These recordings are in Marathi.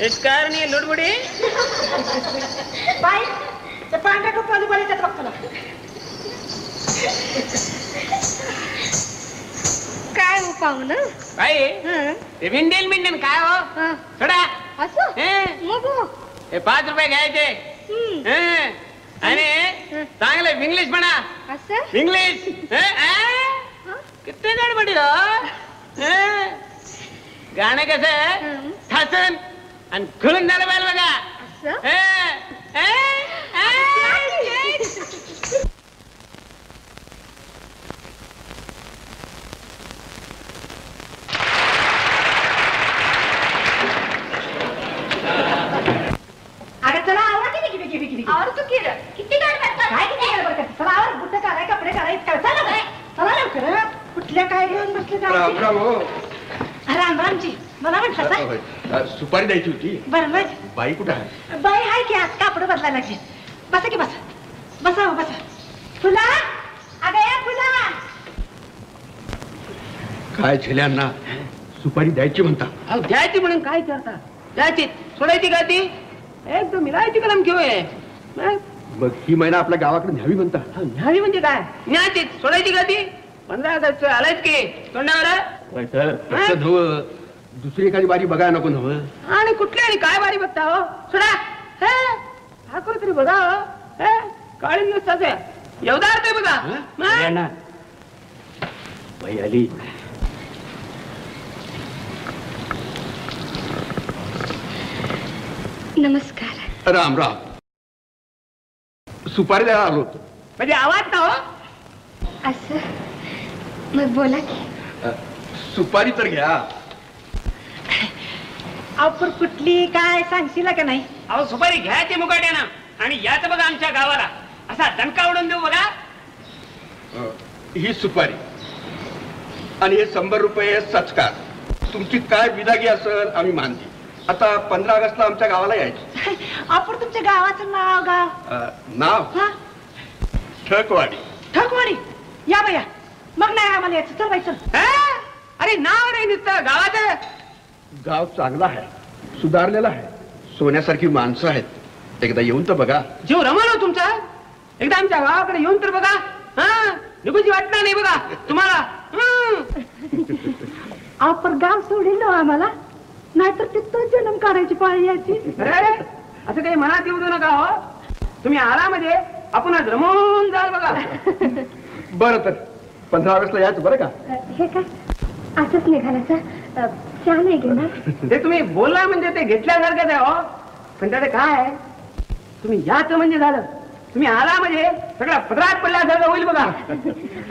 इस कारण ये लुडबुडी बाई ते पांढऱ्या कपड्याने बळीच्यात बघतो ना. काय हो पाहुणं? काय विंडेल मिंडेल काय हो सोडा. असं मग हे 5 रुपये घ्यायचे आणि चांगलं इंग्लिश म्हणा. असं इंग्लिश किती गडबडी हो. गाणं कसं ठासून आणि खुलून झालं पाहिजे बघा. अगं चला आवरा किती आवडतो की रे? किती काय किती गडबड करते. चला आवर बुट्ट काढाय कपडे काढाय चला काय चला लवकर. कुठल्या काय घेऊन बसले राम राम हो. राम रामजी मला म्हटलं सुपारी द्यायची होती. बरं मग बाई कुठं आहे? बाई हाय की आज कापड बदलायला लागली. बसा की बसा बसा हो बसा. फुला अगं या फुला. काय झेल्यांना सुपारी द्यायची म्हणता? अहो द्यायची म्हणून काय करता? द्यायची सोडायची का ती? एकदम मिळायची कलम घेऊय. मग ही महिना आपल्या गावाकडे न्यावी म्हणता? न्यावी म्हणजे काय? न्यायची सोडायची का ती? 15 ऑगस्ट आलायच की तोंडावर. तसं नव्हं, दुसरी एखादी बारी बघायला नको नव्हं. आणि कुठली आणि काय बारी बघता हो? सोडा हा करू तरी बघा हो. काळी नुसताच एवढा अर्थ बघा. बाई आली. नमस्कार. राम राम. सुपारी द्यायला आलो होतो. म्हणजे आवाज ना हो. असं मग बोला की. सुपारी तर घ्या. अहो कुठली काय सांगशील का नाही? अहो सुपारी घ्यायची मुकाट्यानं आणि याच बघा आमच्या गावाला असा दणका उडून देऊ बघा. ही सुपारी आणि हे 100 रुपये सचकार. तुमची काय विदागी असेल आम्ही मानते. आता 15 ऑगस्टला आमच्या गावाला यायचं. आपण तुमच्या गावाचं नाव नाव हा ठकवाडी. ठकवाडी. या बाया मग नाही आम्हाला यायचं. चल बाई चल. अरे नाव नाही नुसतं गावाचं. गाव चांगला आहे, सुधारलेला आहे, सोन्यासारखी माणसं आहेत. एकदा येऊन तर बघा. जीव रमलो तुमचा. एकदा आमच्या गावाकडे येऊन तर बघा. निघूची वाटणार नाही बघा तुम्हाला. आपण गाव सोडील ना आम्हाला, नाहीतर तिथं जन्म काढायची पाळी यायची. असं काही मनात येऊ देऊ नका हो. तुम्ही आला म्हणजे आपण रमून जाल बघा. बरं तर 15 ऑगस्टला यायचं बरं का? हे काय असंच निघालाचा चहा नाही घेणार? ते तुम्ही बोलला म्हणजे ते घेतल्यासारखंच आहे हो. पण त्याचं काय तुम्ही याच म्हणजे झालं. तुम्ही आला म्हणजे सगळा पदरात पडल्यासारखं होईल बघा.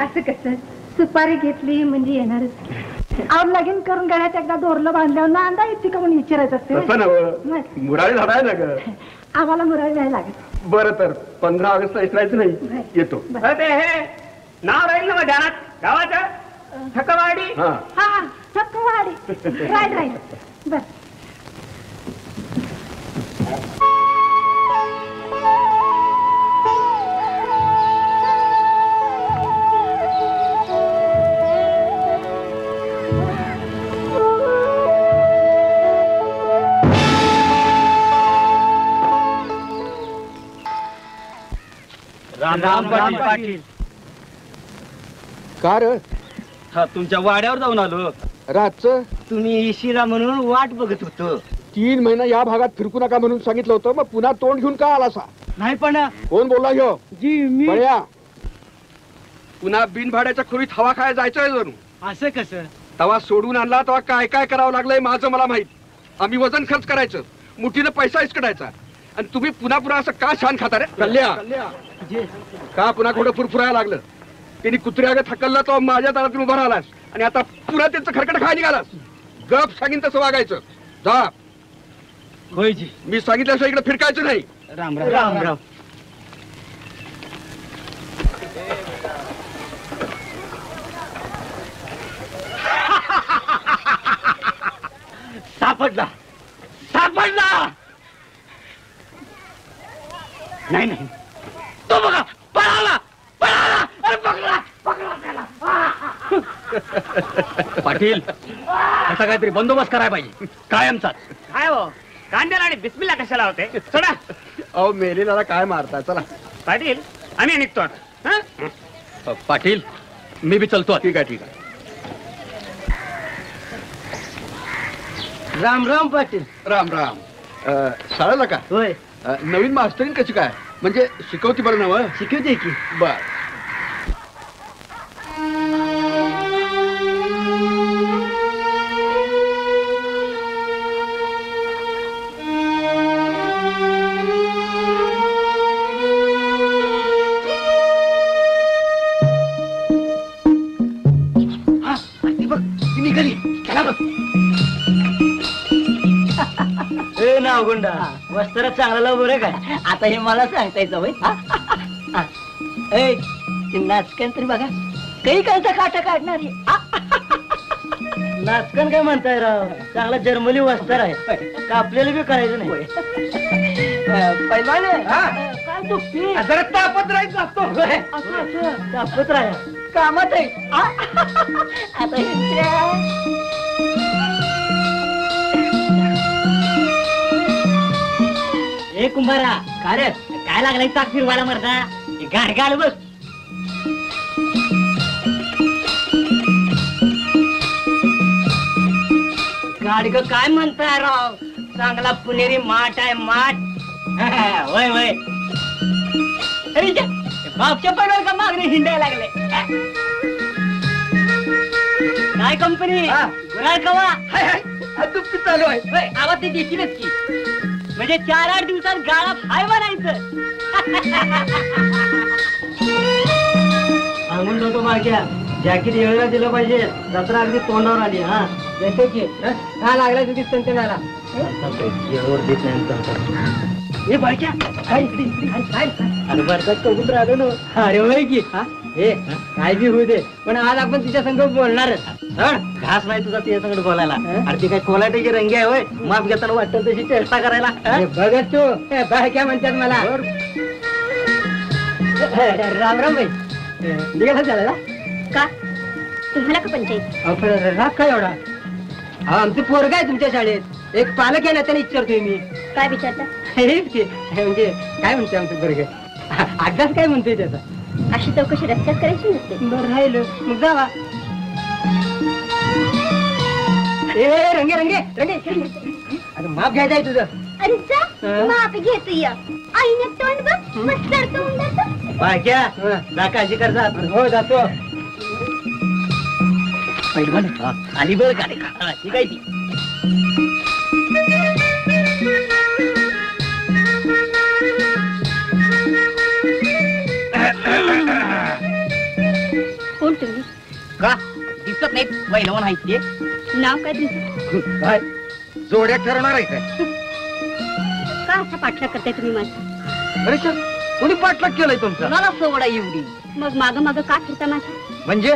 असं कसं? सुपारी घेतली म्हणजे येणारच. आव लगीन करून गळ्यात एकदा दोरलं बांधल्यावर नांदा येते का म्हणून विचारायचं असते. तसं नव्हं, मुरारी झाड आहे ना ग. आम्हाला मुरारी नाही लागत. बरं तर 15 ऑगस्टला विसरायचं नाही. येतो. ते हे नाव राहील ना मग ध्यानात गावाचं. ठकवाडी. हा हा ठकवाडी. Right right. बर राम पाटील. का रे? हा तुमच्या वाड्यावर जाऊन आलो. रातचं तुम्ही येशीला म्हणून वाट बघत होतो. 3 महिना या भागात फिरकू नका म्हणून सांगितलं होतं. मग पुन्हा तोंड घेऊन का आलासा? नाही पण कोण बोलला ह्यो? जी मी. बळ्या, पुन्हा बिनभाड्याच्या खोलीत हवा खायला जायचंय जणू. असं कसं? तवा सोडून आणला तेव्हा काय काय करावं लागलंय माझं मला माहित. आम्ही वजन खर्च करायचं, मुठीनं पैसा इसकडायचा, आणि तुम्ही पुन्हा पुन्हा असं का छान खाता रे? कल्ल्या का पुन्हा कुठं फुरफुरायला लागलं? त्यांनी कुत्र्यागत हकलला तो माझ्या दारातून उभा राहिलास आणि आता पुन्हा त्यांचं खरकट खायला निघालास. गप सांगीन तसं वागायचं. जा. होय जी. मी सांगितल्याशिवाय इकडे फिरकायचं नाही. राम राम. राम राम. सापडला सापडला. नाही नाही तो बघा पळाला पळाला. अरे पकडा पकडा त्याला. पाटील, असा काहीतरी बंदोबस्त करायला पाहिजे कायमचा. काय हो कांद्याला आणि बिस्मिल्ला कशाला होते सोडा. अहो मेलेला काय मारता चला. पाटील आम्ही निघतो आता. हं? पाटील मी बी चलतो. ठीक आहे ठीक आहे. राम राम पाटील. राम राम. शाळेला का? होय नवीन मास्तरीन कशी काय म्हणजे शिकवती बरं नव? शिकवते की. बर. नाव गुंडा वस्त्र चांगला लाव बरं काय. आता हे मला सांगतायचं होय. नाचकन तरी बघा काही कायचा काटा काढणार नाचकन काय म्हणताय राव. चांगला जर्मनी वस्त्र आहे का आपल्याला बी करायचं नाही. पहिला काय दुखती जरा तापत राहायचं असतो. तापत राहा कामात आहे. आता ए कुंभारा काय काय लागलाय चाक फिरवायला मरता. गाड गाड बस. गाडग काय म्हणताय राव. चांगला पुणेरी माठ आहे माठ. वय वय अरे बापच्या पडवर का मागणे हिंडायला लागले. काय कंपनी गुराळ कवा दुप्पी चालू आहे. आवाज ते देशीलच की. म्हणजे 4-8 दिवसात गाळा हाय म्हणायचं. सांगून नको माझ्या जॅकेट येळेला दिलं पाहिजे. जत्रा अगदी तोंडावर आली. हा जसं की का लागला तुझी संचनाला देत नाही. हे बायक्या काय इकडे अरे भारतात कबूत राहिलो ना. अरे होय की हे काय बी होऊ दे पण आज आपण तिच्या संग बोलणारच. घास नाही तुझा तिच्या संग बोलायला. अरे ती काय कोलाट्याची रंगी आहे होय. माप घेताना वाटतं तशी चेष्टा करायला. बघत तू बायक्या म्हणतात मला. राम राम बाई निघाला चालायला का तुम्हाला का पंचायत? राग काय एवढा. आमचं पोरग आहे तुमच्या शाळेत. एक पालक आहे ना त्याने विचारतोय मी. काय विचारता? हेच की म्हणजे काय म्हणते आमचं पोरग. अभ्यास काय म्हणतोय त्याचा. अशी चौकशी रस्त्यात करायची नसते. बरं राहिलं मग जावा. ए रंगे रंगे रंगे अरे माप घ्यायचं आहे तुझं. अरे जा माप घेतो या. आईने तोंड बघ मस्त तोंड. बाक्या जा काळजी कर जा. हो जातो. आली बरं गाडी ठीक आहे ती. कोण तुम्ही? का दिसत नाही पहिलवान आहे ते. नाव काय तुमचं? काय जोड्या ठरवणार आहे काय? का असा पाठलाग करताय तुम्ही माझा? अरे चल कोणी पाठलाग केलाय तुमचा? मला सोडा एवढी. मग माग माग का फिरता माझ्या? म्हणजे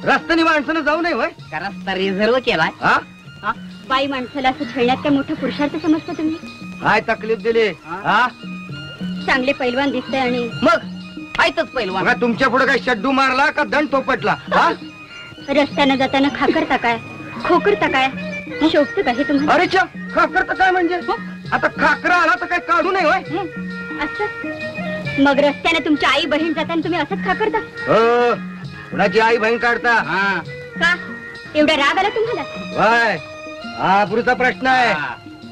रस्त्याने माणसानं जाऊ नये होय. रस्ता रिझर्व केलाय. हा बाई माणसाला असं खेळण्यात काय मोठा पुरुषार्थ समजता तुम्ही? काय तकलीफ दिली? हा चांगले पैलवान दिसते आणि मग आहेतच पहिलवान. बघा तुमच्या पुढे काय शड्डू मारला का दंड थोपटला? हा रस्त्यानं जाताना खाकरता काय खोकरता काय शोभत का हे तुम्हाला? अरे च्या खाकर तर काय म्हणजे आता खाकरा आला तर काय काढू नये होय. असं मग रस्त्याने तुमची आई बहीण जाताना तुम्ही असंच खाकरता हो कुणाची आई बहीण काढता? का? एवढा राग आला तुम्हाला? वाय हा पुढचा प्रश्न आहे.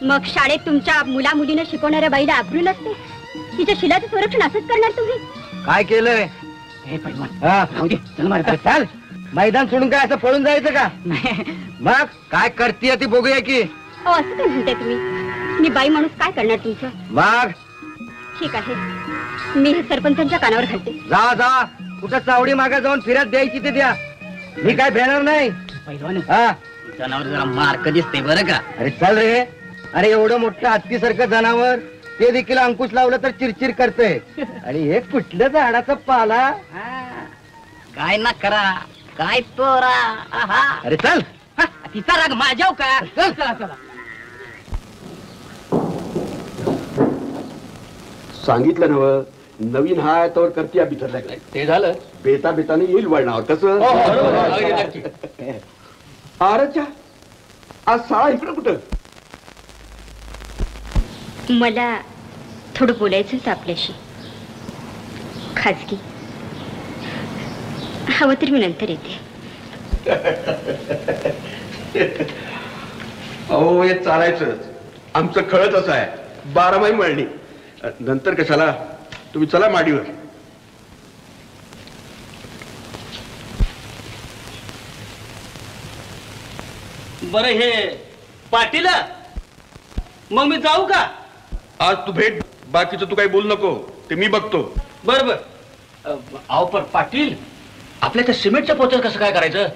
मग शाळेत तुमच्या मुला मुलीने शिकवणाऱ्या बाईला आबरू नसते? तिच्या शिलाचं संरक्षण असंच करणार तुम्ही? काय केलंय? हे पहिलवान हा चल मार चाल मैदान सोडून काय असं पळून जायचं का? मग काय करतीये ती बघूया की. हो असं काय म्हणताय तुम्ही? मी बाई माणूस काय करणार तुमचं? मग ठीक आहे मी हे सरपंचांच्या कानावर घालते. जा जा कुठं चावडी मागे जाऊन फिरत द्यायची ते द्या. मी काय भेणार नाही. पहिलवान हा जनावर जरा मार्क दिसते बरं का. अरे चल रे. अरे एवढं मोठं हत्तीसारखं जनावर ते देखील अंकुश लावलं तर चिरचिर करतंय. आणि हे कुठलं झाडाचा पाला. काय ना करा काय तोरा. आहा. अरे चल तिचा राग माझ्याव का. चल चला चला. सांगितलं नव नवीन हाय तर करती बिथर लागलाय. ते झालं बेता बेताने येईल वळणावर कसं. अरे च्या आज शाळा इकडं कुठं. मला थोडं बोलायचं होतं आपल्याशी, खाजगी. हवं तर मी नंतर येते. अहो हे चालायचंच, आमचं खळच असं आहे, 12 माही मळणी. नंतर कशाला, तुम्ही चला माडीवर. बरं हे पाटील, मग मी जाऊ का? आज तू भेट, बाकीचं तू काही बोल नको, ते मी बघतो. बरं बरं. अहो पण पाटील, आपल्या त्या सिमेंटच्या पोत्यात कसं काय करायचं?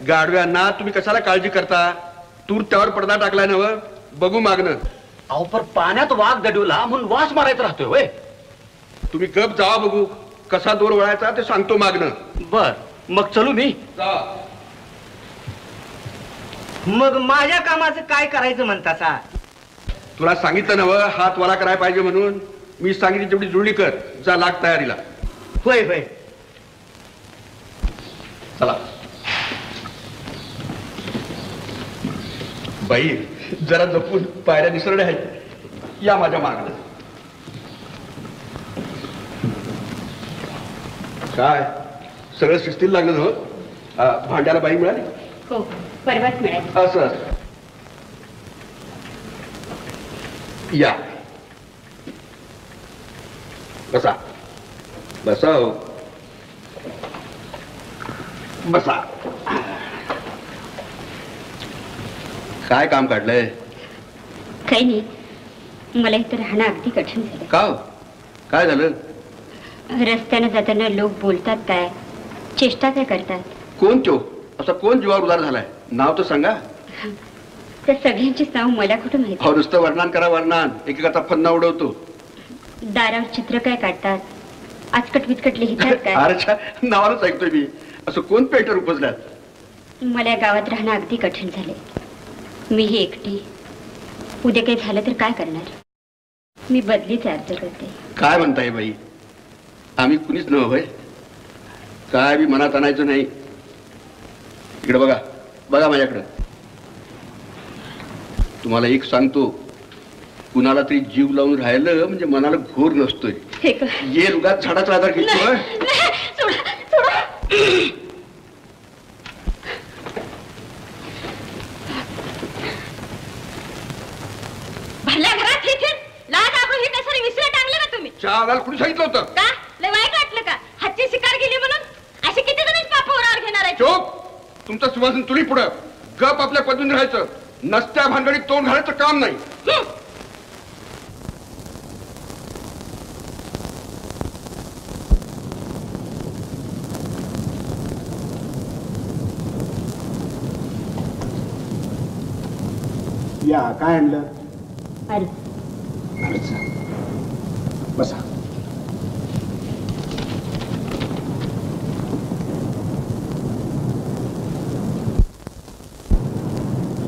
गाडव्यांना तुम्ही कशाला काळजी करता, तूर त्यावर पडदा टाकलाय ना, बघू मागणं. अहो पण पाण्यात वाघ दडवला म्हणून वास मारायचा राहतोय होय. तुम्ही गप जावा, बघू कसा दोर वळायचा ते सांगतो मागणं. बर, मग चलू मी. मग माझ्या कामाचं काय करायचं म्हणता? तुला सांगितलं नव, हात वाला करायला पाहिजे म्हणून. मी सांगितली तेवढी जुळणी कर, जा लाग तयारीला. होय होय. चला बाई, जरा जपून, पायऱ्या निसरड्या आहेत. या माझ्या मागणं. काय सगळं शिस्तीला लागलं ना? भांड्याला बाई मिळाली? हो, परवाच मिळाली. असं या, बसा बसा हो. बसा. काय काम काढलंय? काही नाही, मला इथं राहणं अगदी कठीण झालं. का? काय झालं? रस्त्यानं जाताना लोक बोलतात काय, चेष्टा काय करतात. कोण तो? असा कोण जीवावर उदार झालाय? नाव तर सांगा. त्या सगळ्यांचीच नाव मला कुठं माहिती. हो, नुसतं वर्णन करा, वर्णन. एकेकाचा फन्ना उडवतो. दारावर चित्र काय काढतात, आजकट विचकट लिहितात काय. अरेच्या नावानच ऐकतोय मी. असं कोण पेटर उपजल्यात? मला या गावात राहणं अगदी कठीण झाले. मी ही एकटी. उद्या काही झालं तर काय करणार? मी बदलीच अर्ज करते. काय म्हणताय बाई? आम्ही कुणीच नव्ह होय. काय बी मनात आणायचं नाही. इकडे बघा, बघा माझ्याकडं. तुम्हाला एक सांगतो, कुणाला तरी जीव लावून राहिलं म्हणजे मनाला घोर नसतोय. ये रुगात झाडाचा आधार घेतोय. भरल्या घरात लाज आबरू ही कसरी विसरा टांगले ना तुम्ही. चहा कुणी सांगितलं होतं का? लय वाईट वाटलं का? हातची शिकार गेली म्हणून? असे किती जण पाप ओरावर घेणार आहे? चोप. तुमचं सिंहासन तुली पुढं. गप आपल्या पद्धतीने राहायचं. नसत्या भानगडीत तोंड घालायचं काम नाही. या, काय आणलं? अरे बसा.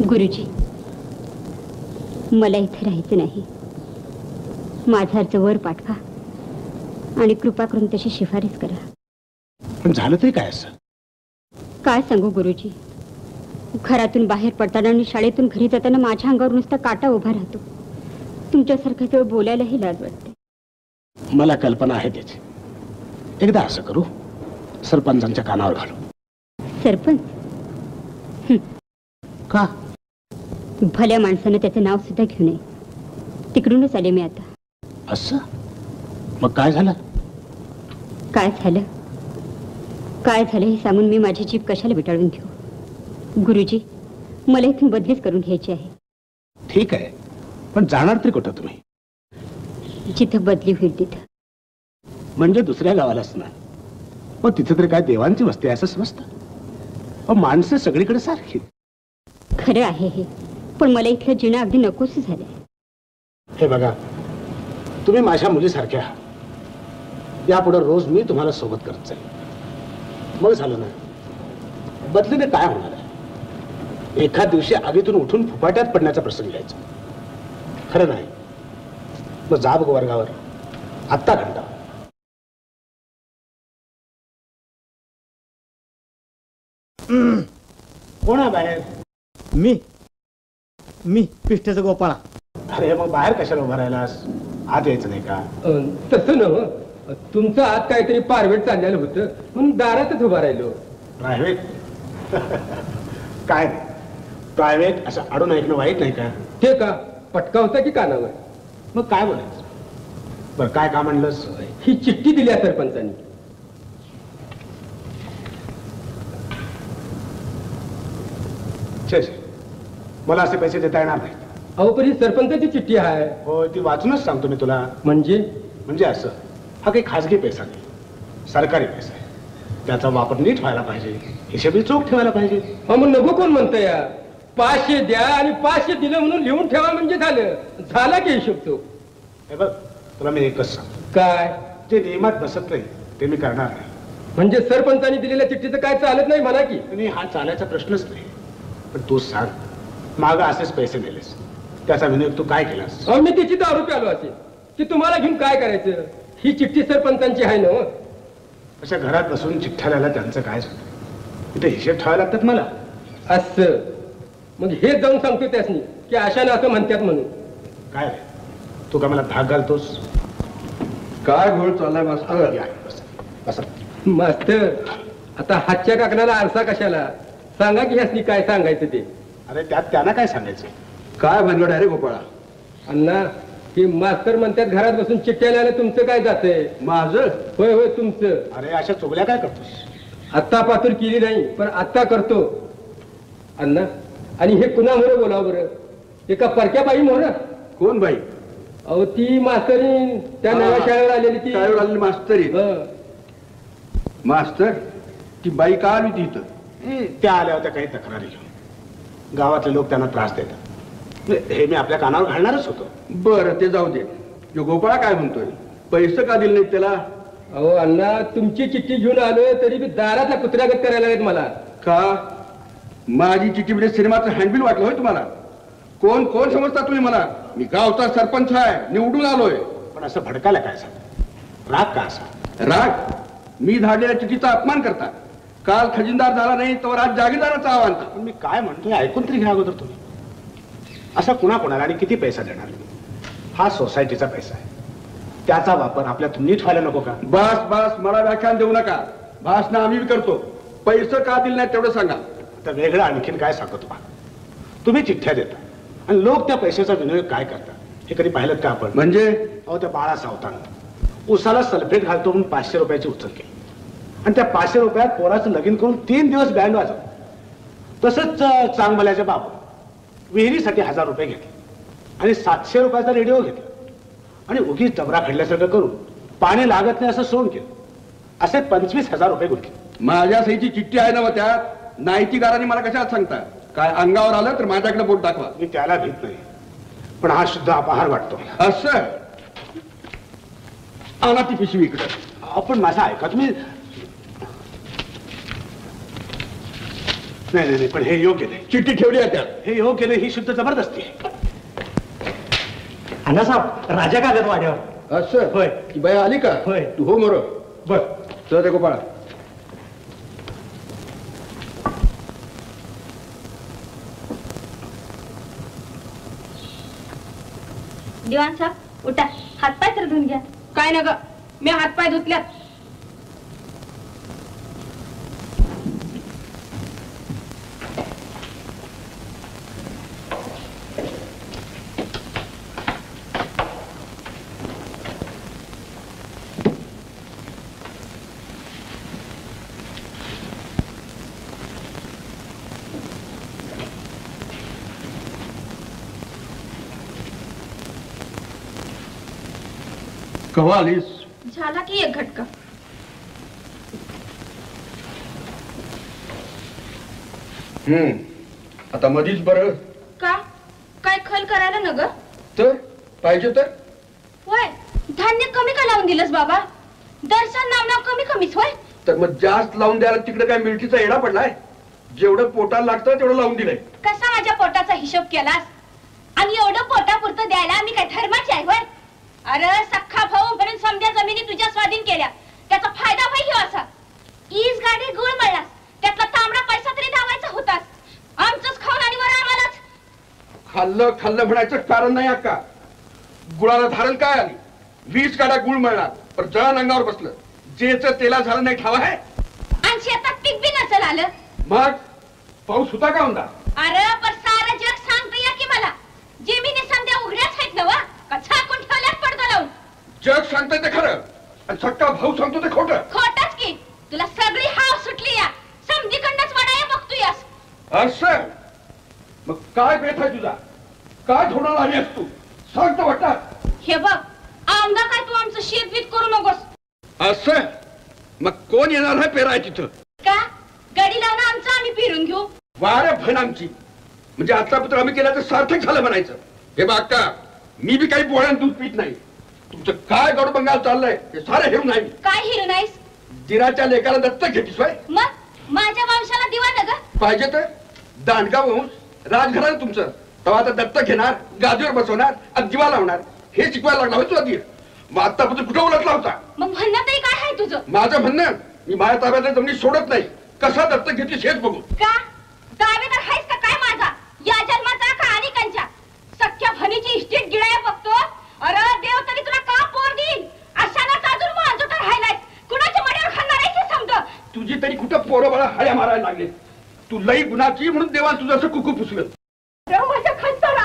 गुरुजी, मला इथे राहायचं नाही. माझा अर्ज वर पाठवा आणि कृपा करून तशी शिफारस करा. पण झालं तरी काय असं? काय सांगू गुरुजी, घरातून बाहेर पडताना आणि शाळेतून घरी जाताना माझ्या अंगावर नुसता काटा उभा राहतो. तुमच्यासारखं जवळ बोलायलाही लाज वाटते. मला कल्पना आहे त्याची. एकदा असं करू, सरपंचांच्या कानावर घालू. सरपंच? का? भल्या माणसानं त्याचं नाव सुद्धा घेऊ नये. तिकडूनच आले मी आता. असं? मग काय झालं? काय झालं? काय झालं हे सांगून मी माझी जीभ कशाला विटाळून घेऊ? गुरुजी, मला इथून बदलीच करून घ्यायची आहे. ठीक आहे, पण जाणार तरी कुठं तुम्ही? जिथं बदली होईल तिथं. म्हणजे दुसऱ्या गावालाच ना? मग तिथं तरी काय देवांची वस्ती आहे असं समजतं? मग माणसं सगळीकडे सारखी. खरं आहे हे, पण मला इथलं जिणं अगदी नकोस झालंय. हे बघा, तुम्ही माझ्या मुलीसारख्या आहात. यापुढे रोज मी तुम्हाला सोबत करत जाईल. मग झालं ना, बदलीने काय होणार आहे? एखाद दिवशी आगीतून उठून फुफाट्यात पडण्याचा प्रसंग यायचा. खरं नाही? मग जा बघ वर्गावर, आत्ता घंटा. कोण आहे बाहेर? मी. मी पिष्टेचा गोपाळा. अरे मग बाहेर कशाला उभा राहिलास? आत यायचं नाही का? तसं नव, तुमचं आत काहीतरी पारवेट चाललेलं होतं म्हणून दारातच उभा राहिलो. प्रायव्हेट? काय प्रायव्हेट असं अडून ऐकणं वाईट नाही का? ते का पटका होता की कानावर? मग काय बोलायचं? बरं काय का म्हणलंस? ही चिठ्ठी दिली आहे सरपंचांनी. छे छे, मला असे पैसे देता येणार नाही. अहो पण ही सरपंचाची चिठ्ठी आहे. हो, ती वाचूनच सांगतो मी तुला. म्हणजे असं हा काही खाजगी पैसा नाही, सरकारी पैसा आहे. त्याचा वापर नीट व्हायला पाहिजे, हिशेबी चोख ठेवायला पाहिजे. अहो मग नको कोण म्हणतं या? 500 द्या आणि 500 दिलं म्हणून लिहून ठेवा म्हणजे झालं. झाला की हिशोब तो. हे बघ, तुला मी एकच सांगतो, काय जे नियमात बसत नाही ते मी करणार नाही. म्हणजे सरपंचांनी दिलेल्या चिठ्ठीचं काय चालत नाही म्हणा की? आणि हा चालायचा प्रश्नच नाही. पण तू सांग, मागं असेच पैसे नेलेस, त्याचा विनियोग तू काय केलास? अहो मी तिची दारू प्यालो असे की तुम्हाला घेऊन काय करायचं? ही चिठ्ठी सरपंचांची आहे ना. अशा घरात बसून चिठ्ठ्या लिहायला त्यांचं काय होतं? इथे हिशेब ठेवायला लागतात मला. असं मग हे जाऊन सांगतो त्यासनी की अशाने असं म्हणतात म्हणून. काय रे, तू का मला धाक घालतोस? काय घोळ चाललाय मास्तर? या, बस, बस. मास्तर आता हातच्या काकणाला आरसा कशाला? सांगा की ह्यासनी काय सांगायचं ते. अरे त्यात त्यांना काय सांगायचं? काय भानगड आहे रे गोपाळा? अण्णा हे मास्तर म्हणतात घरात बसून चिठ्ठ्या लिहायला तुमचं काय जातंय? माझं? होय होय तुमचं. अरे अशा चुगल्या काय करतोस? आत्ता पातूर केली नाही पण आत्ता करतो. अण्णा आणि हे कुणा मोर बोला बरं? एका परक्या बाई मोर? कोण बाई? अहो ती मास्तरी त्या नव्या शाळेवर आलेली. ती शाळेवर आलेली मास्तरी? मास्तर ती बाई का आली ती इथं? त्या आल्या होत्या काही तक्रारी घेऊन. गावातले लोक त्यांना त्रास देतात, हे मी आपल्या कानावर घालणारच होतो. बरं ते जाऊ दे. जो गोपाळा काय म्हणतोय, पैसे का दिले नाहीत त्याला? अहो अण्णा तुमची चिठ्ठी घेऊन आलोय तरी बी दारातला कुत्र्यागत करायला लागेल मला. का? माझी चिठ्ठी म्हणजे सिनेमाचं हँडबिल वाटलं होय तुम्हाला? कोण कोण समजता तुम्ही मला? मी गावचा सरपंच आहे, निवडून आलोय. पण असं भडकायला काय सांग? राग का असा? राग? मी धाडलेल्या चिठ्ठीचा अपमान करता. काल खजिनदार झाला नाही तर आज जागीरदाराचा आव्हान. पण मी काय म्हणतोय ऐकून तरी घ्या अगोदर तुम्ही. असा कुणाला आणि किती पैसा देणार? हा सोसायटीचा पैसा आहे, त्याचा वापर आपल्यातून नीट व्हायला नको का? बस बस, मला व्याख्यान देऊ नका. भाषण आम्ही करतो. पैसे का दिले नाही तेवढं सांगा. तर वेगळं आणखीन काय सांगतो पहा. तुम्ही चिठ्ठ्या देता आणि लोक त्या पैशाचा विनियोग काय करतात हे कधी पाहिलं का आपण? म्हणजे? अहो त्या बाळा सावतानं उसाला सल्फेट घालतो म्हणून 500 रुपयाची उचल केली आणि त्या 500 रुपयात पोराचं लगीन करून 3 दिवस बँड वाजवलं. तसंच चांगभल्याच्या बाबू विहिरीसाठी 1000 रुपये घेतले आणि 700 रुपयाचा रेडिओ घेतला आणि उगीच डबरा खडल्यासारखं करून पाणी लागत नाही असं सोंग केलं. असे 25,000 रुपये गुंतले. माझ्या सहीची चिठ्ठी आहे ना व त्यात? नाईतीगारांनी मला कशात सांगता? काय अंगावर आलं तर माझ्याकडे बोट दाखवा. मी त्याला भीत नाही, पण हा शुद्ध अपहार वाटतो. असं आणा ती पिशवी इकडे. आपण माझा ऐका तुम्ही. नाही नाही पण हे योग्य नाही. चिठ्ठी ठेवली आहे त्यात. हे योग्य नाही, ही शुद्ध जबरदस्ती आहे. अण्णासाहेब राजा कागद वाड्यावर. असं होय. ती बाई आली का? होय. तू हो मोर. बर. चल रे गोपाळा. दिवाण साहेब उठा, हातपाय तर धुवून घ्या. काय ना ग, मी हातपाय धुतल्यात. कवा आलीस? झाला की एक घटका. आता मधीच बरं का काय खल करायला न ग? तर पाहिजे तर होय. धान्य कमी का लावून दिलंस बाबा? दर्शन नाव कमी कमीच होय. तर मग जास्त लावून द्यायला तिकडे काय मिळतीचा येडा पडलाय? जेवढं पोटाला लागतं तेवढं लावून दिलंय. कसा माझ्या पोटाचा हिशोब केलास? आणि एवढं पोटापुरतं द्यायला मी काय धर्माची आहे होय? अरे सख्खा भाऊ म्हणून समध्या जमिनी तुझ्या स्वाधीन केल्या, त्याचा फायदा होई हो असा. ईज गाडी गुळ मळलास, त्यातला तांबडा पैसा तरी धावायचा होतास. आमचंच खाऊन आणि वर आम्हालाच. खाल्लं खाल्लं म्हणायचं कारण नाही अक्का. गुळाला धारण काय आली, 20 गाड्या गुळ मिळणार, पण जळण अंगावर बसलं. जेच तेला झालं नाही ठाव आहे. आणि शेतात पीक बी नसेल आलं. मग पाऊस होता का म्हणता? अरे पण सारं जग सांगतं या की मला, जमिनी संध्या उघड्याच आहेत ना वा, का झाकून ठेवल्यात पडदा लावून? जग सांगतंय ते खरं आणि सक्का भाऊ सांगतो ते खोटं. खोटच की. तुला सगळी हाव सुटली या, समधीकडनंच वडाया बघतोयस. असं मग काय बेत आहे तुझा? काय थोडा आली आहेस तू? सांगतो वाटतात. हे बघ, आमदा काय तू आमचं शेतबीत करू नकोस. असं मग कोण येणार आहे पेराय तिथं? का गडी लावून आमचं आम्ही फिरून घेऊ? वारे भन आमची, म्हणजे आतापर्यंत आम्ही केलं तर सार्थक झालं म्हणायचं. हे बघ अक्का, मी बी काही पोळ्यान दूध पित नाही. तुमचं काय गडबंगाल चाललंय हे सारं हेरू नाही. काय हिरू नाहीस? दिराच्या लेकाला दत्तक घेतीस होय? मग माझ्या वंशाला दिवा ना ग. पाहिजे तर दांडगा वंश राजघराणं तुमचं, तेव्हा आता दत्तक घेणार, गादीवर बसवणार आणि दिवा लावणार, हे शिकवायला लागला होय तुला दीर. मग आतापर्यंत कुठं उलटला होता? मग म्हणणं तरी काय आहे तुझं? माझं म्हणणं, मी माझ्या ताब्यातल्या जमिनी सोडत नाही. कसा दत्तक घेतलीस हेच बघू. का दावेदार आहेस का काय माझा, या जन्माचा का अनेकांच्या? सख्या भनीची इस्टेट गिळाया बघतो. अरे देव तरी तुला का पोर देईल? अशालाच अजून मांजोटा राहिलाय. कुणाच्या मड्यावर खाणार आहेस हे समज. तुझी तरी कुठं पोरं बाळा हाड्या मारायला लागले. तू लई गुणाची म्हणून देवा तुझं असं कुकू पुसलं. माझ्या खंचाला,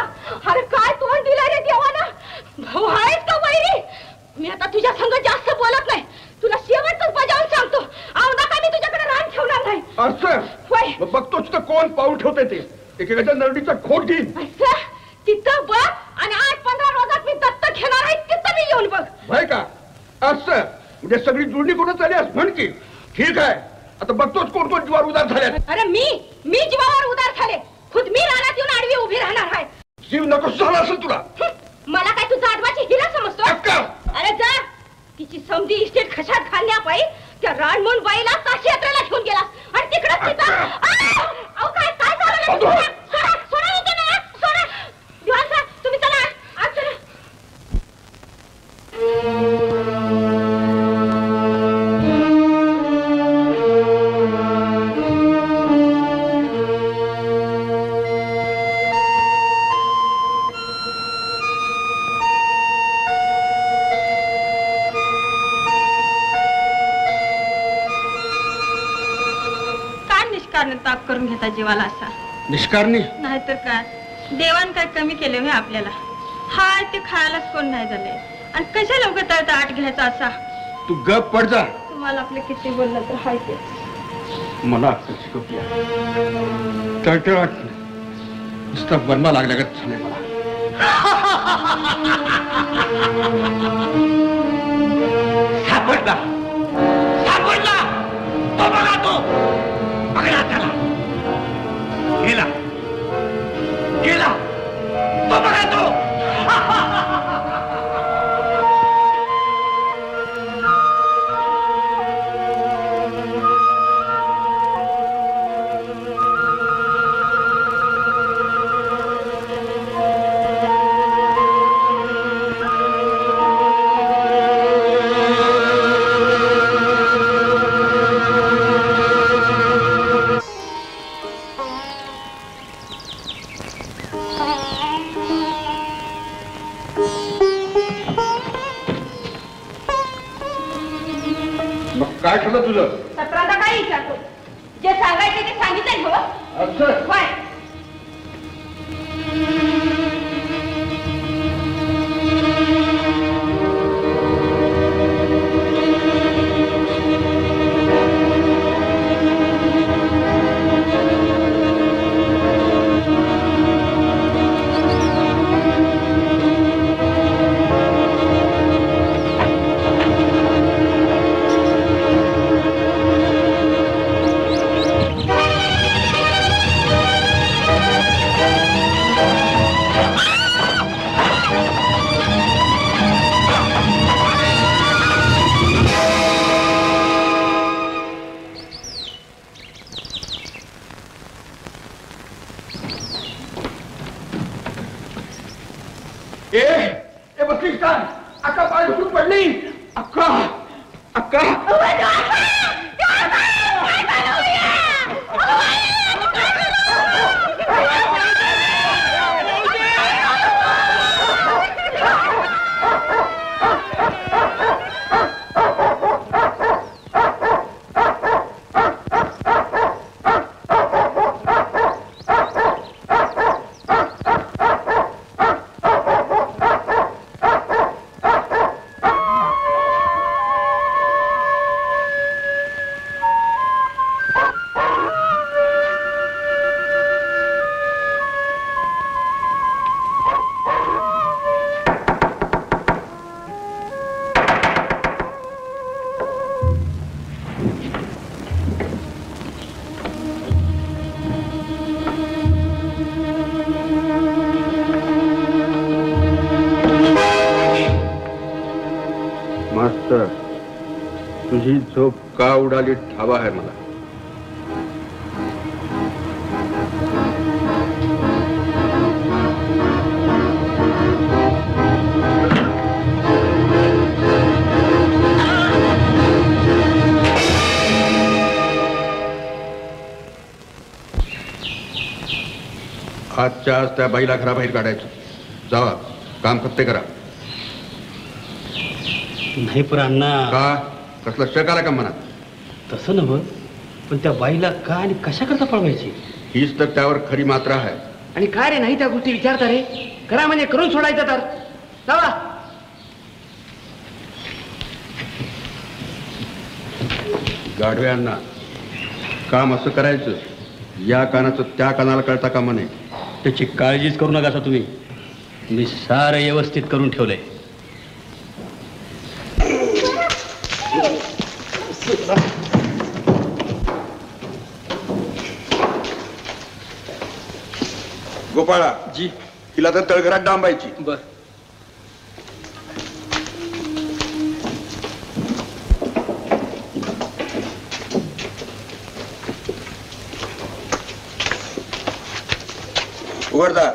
अरे काय तोंड दिलं रे देवानं. भाऊ आहेस का वैरी? मी आता तुझ्या संग जास्त बोलत नाही. तुला शेवटच बजावून सांगतो, औंधा काय मी तुझ्याकडे रान ठेवणार नाही. असं होय. मग बघतो तिथं कोण पाऊल ठेवते ते. एकेकाच्या नरडीचा खोट घेईन. असं तिथं बघ आणि 8-15 रोजात मी दत्तक घेणार आहे तिथं मी येऊन बघ. होय का? असं म्हणजे सगळी जुळणी करून चालली असं म्हण की. ठीक आहे, आता बघतोच कोण कोण जीवावर उदार झाल्यात. अरे मी जीवावर उदार झाले. खुद मी रानात येऊन आडवी उभी राहणार आहे. जीव नको झाला असेल तुला. मला काय तू जाडवाची हिरा समजतो? अक्का! अरे जा, तिची समधी इस्टेट खशात घालण्यापायी त्या रानमोन बाईला काशी यात्रेला घेऊन गेला आणि तिकडच तिचा अहो काय काय झालं? सोडा सोडा इथे ना, सोडा. दिवाण साहेब तुम्ही चला आज चला. ताप करून घेता जीवाला असा. निष्कारणी नाहीतर काय, देवान काय कमी केले होय आपल्याला? हाय ते खायलाच कोण नाही झाले आणि कशा लवकर तळता आठ घ्यायचा असा. तू गप पड जा. तुम्हाला आपले किती बोललं तर हाय ते. मला शिकवते तळतळाट नुसतं बर्मा लागल्यागत झालंय मला. सापडला सापडला तो बघा तो पकडा त्याला. गेला गेला तो बघा तो. काय ठरलं तुझं? सत्रांदा काय विचारतो? जे सांगायचे ते सांगितलंय हो. असं होय. अक्का पाय घुसून पडली. अक्का अक्का तुझी झोप का उडाली ठावा आहे मला. आजच्या आज त्या बाईला घराबाहेर काढायचं. जावा, काम फक्त करा. नाही पण अण्णा. का कसलं शक आला का मनात? तसं नव्ह, पण त्या बाईला का आणि कशा करता पळवायची? हीच तर त्यावर खरी मात्रा आहे. आणि काय रे नाही त्या गोष्टी विचारता रे. करा म्हणजे करून सोडायचं तर. जावा. गाढव्यांना काम असं करायचं, या कानाचं त्या कानाला कळता कामा नये. त्याची काळजीच करू नका तुम्ही. मी सारं व्यवस्थित करून ठेवलंय. गोपाळा जी, हिला तर तळघरात डांबायची. बर. उघडदार.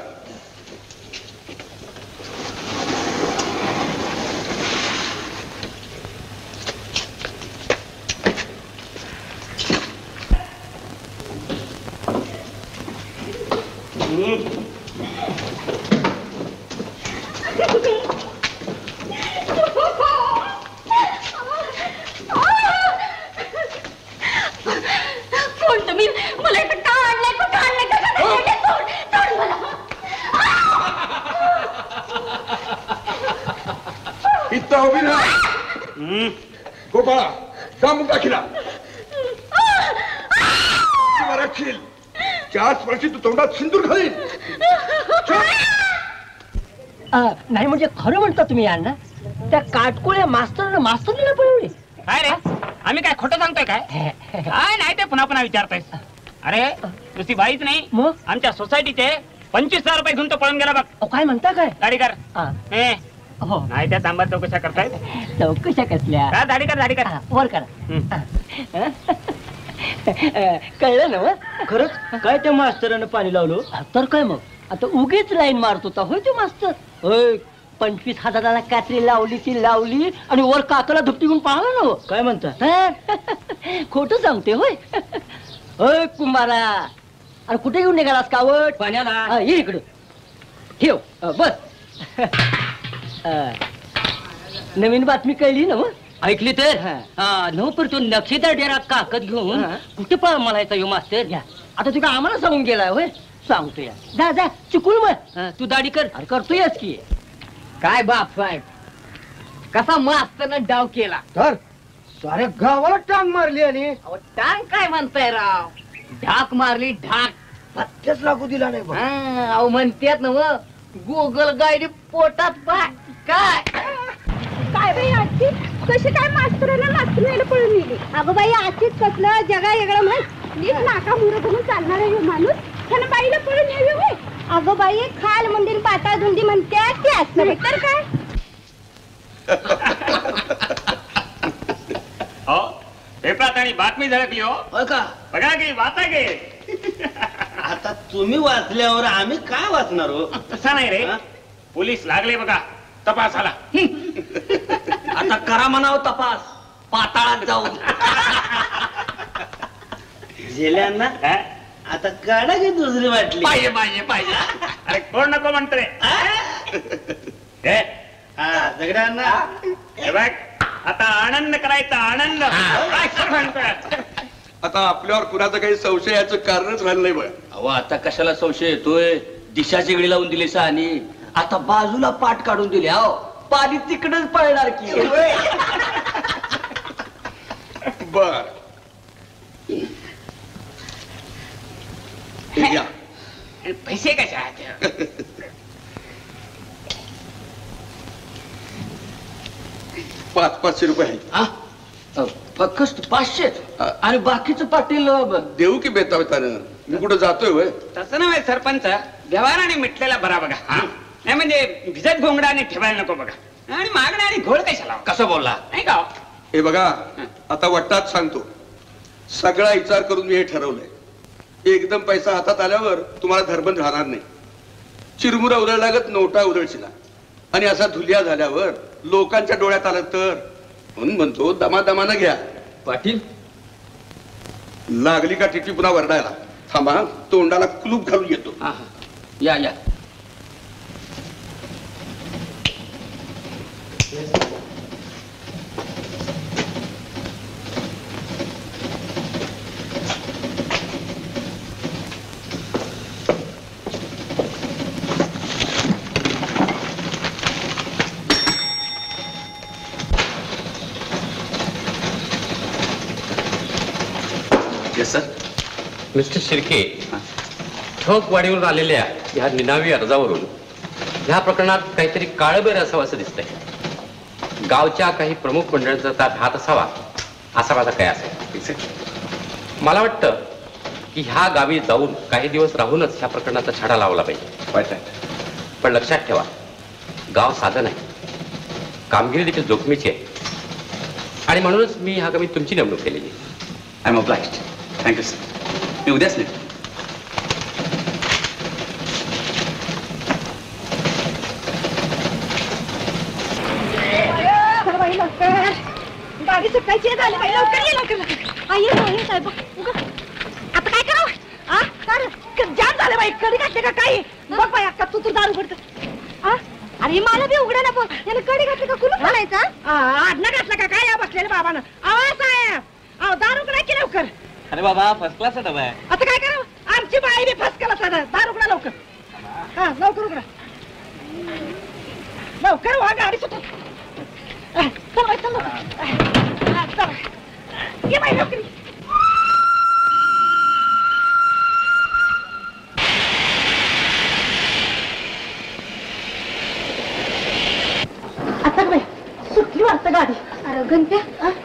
कोण तुम्ही? मला इथं का आणलंय? कुठं आणलंय? कशाला आणलंय? सोड मला. इथं उभी ना. गोपाळा डांबून टाकीला. रक्षील त्याच वर्षी तू तोंडात सिंदूर घालील. नाही म्हणजे खरं म्हणता तुम्ही अण्णा? त्या काटकोळ्या मास्तरनीला पळवली. काय रे, आम्ही काय खोटं सांगतोय काय? काय नाही ते पुन्हा पुन्हा विचारतोय. अरे नुसती बाईच नाही, मग आमच्या सोसायटीचे 25,000 रुपये घेऊन तो पळून गेला बघ. काय म्हणता काय? दाढी कर. ए, हो. नाही त्या तांबा चौकशा करतायत. चौकशा कसल्या? का दाढी कर. वर करा. कळलं ना? खरंच काय त्या मास्तरानं पाणी लावलं? तर काय मग आता उगीच लाईन मारत होता होय तो मास्तर. होय, 25,000ला कात्री लावली ती लावली आणि वर काकाला धुपटी घेऊन पाहिलं ना. काय म्हणता? खोटं सांगते होय. होय कुंभारा, अरे कुठे घेऊन निघालास कावट? पाण्याला. ये इकडं ठेव. बस. नवीन बातमी कळली ना? ऐकली तर न पर तो नक्षीदार डेरा काकत घेऊन कुठे पळ म्हणायचा यो मास्तर. घ्या आता तू काय आम्हाला सांगून गेलाय होय? सांगतो या. जा जा चुकून मग तू दाढी कर. करतोयच की. काय बाप साहेब, कसा मास्तरनं डाव केला तर साऱ्या गावाला टांग मारली. आणि टांग काय म्हणताय राव? ढाक मारली, ढाक. पत्त्याच लागू दिला नाही. अहो म्हणतात ना मग, गुगल गायडी पोटात पाय. काय काय बाई आजची कशी काय मास्तराला नाचून पळून नेली? अगं बाई आजचीच कसलं जगा वेगळं म्हण. नीट नाका मुरं धरून चालणार आहे माणूस, त्यानं बाईला पळून नेली होय. अगं बाई खाल मंदिर पाताळ धुंदी म्हणते ते असतं तर काय. हो, पेपरात आणि बातमी झळकली. हो का? बघा की, वाचा गे. आता तुम्ही वाचल्यावर आम्ही काय वाचणार हो? तसा नाही रे, पोलीस लागले बघा तपासाला. आता करा म्हणाव तपास पाताळात जाऊन. झेल्यांना आता काढा की दुसरी वाटली. पाहिजे. अरे कोण नको म्हणतोय. सगळ्यांना हे बघ, आता आनंद करायचा. आनंद. काय म्हणतोय? आता आपल्यावर कुणाचं काही संशयाचं कारणच राहिलं नाही बघ. अहो आता कशाला संशय येतोय? दिशा चिगडी लावून दिली आणि आता बाजूला पाठ काढून दिली. अहो पाणी तिकडच पळणार की. बर पैसे कशा आहेत? $500 आहेत. फक्त 500 आणि बाकीचं पाटील देऊ की बेतावतानं? मी कुठं जातोय वय? तसं नव्हे सरपंच, व्यवहाराने मिटलेला बरा बघा. नाही म्हणजे भिजत घोंगडा आणि ठेवायला नको बघा. आणि मागणं आणि घोळ कशाला? कसं बोलला? नाही का? हे बघा, आता वट्टात सांगतो, सगळा विचार करून मी हे ठरवलंय. एकदम पैसा हातात आल्यावर तुम्हाला धरबंद राहणार नाही. चिरमुरा उधळल्यागत नोटा उधळशिला आणि असा धुलिया झाल्यावर लोकांच्या डोळ्यात आलं तर, म्हणून म्हणतो दमादमानं घ्या. पाटील लागली का टिटी पुन्हा वरडायला. थांबा, तोंडाला कुलूप घालून येतो. या या. मिस्टर शिर्के, ठोक वाढीवरून आलेल्या ह्या निनावी अर्जावरून ह्या प्रकरणात काहीतरी काळबेर असावं असं दिसतंय. गावच्या काही प्रमुख मंडळांचा त्यात हात असावा असा माझा कयास आहे. मला वाटतं की ह्या गावी जाऊन काही दिवस राहूनच ह्या प्रकरणाचा छडा लावला पाहिजे. पण लक्षात ठेवा, गाव साधं नाही, कामगिरी देखील जोखमीची आहे आणि म्हणूनच मी ह्या गावी तुमची नेमणूक केलेली. I am obliged. Thank you sir. मी उद्याच नाही. गाडी सुटायची झाली बाई, लवकर ये, लवकर. आई साहेब, आता काय करावं? जाम झालं बाई, कडी घातले का काही? बघ बाई, अक्का तू दारू पडत. अरे मला बी उघडा ना, पण याला कडी घातली का? कुलूप घालायचा? आडना घातला का काय या बसलेल्या बाबानं? आवाज साहेब, दारू कडा की लवकर. अरे बाबा, फर्स्ट क्लास डबा आहे. आता काय करावं? आमची बाई बी फर्स्ट क्लास आहे. दारू उघडा लवकर. लवकर उघडा, लवकर वा, गाडी सुट. चल बाई, चल लवकर. ये बाई लवकर. आता बाई सुटली वाटतं गाडी. अरे घंट्या,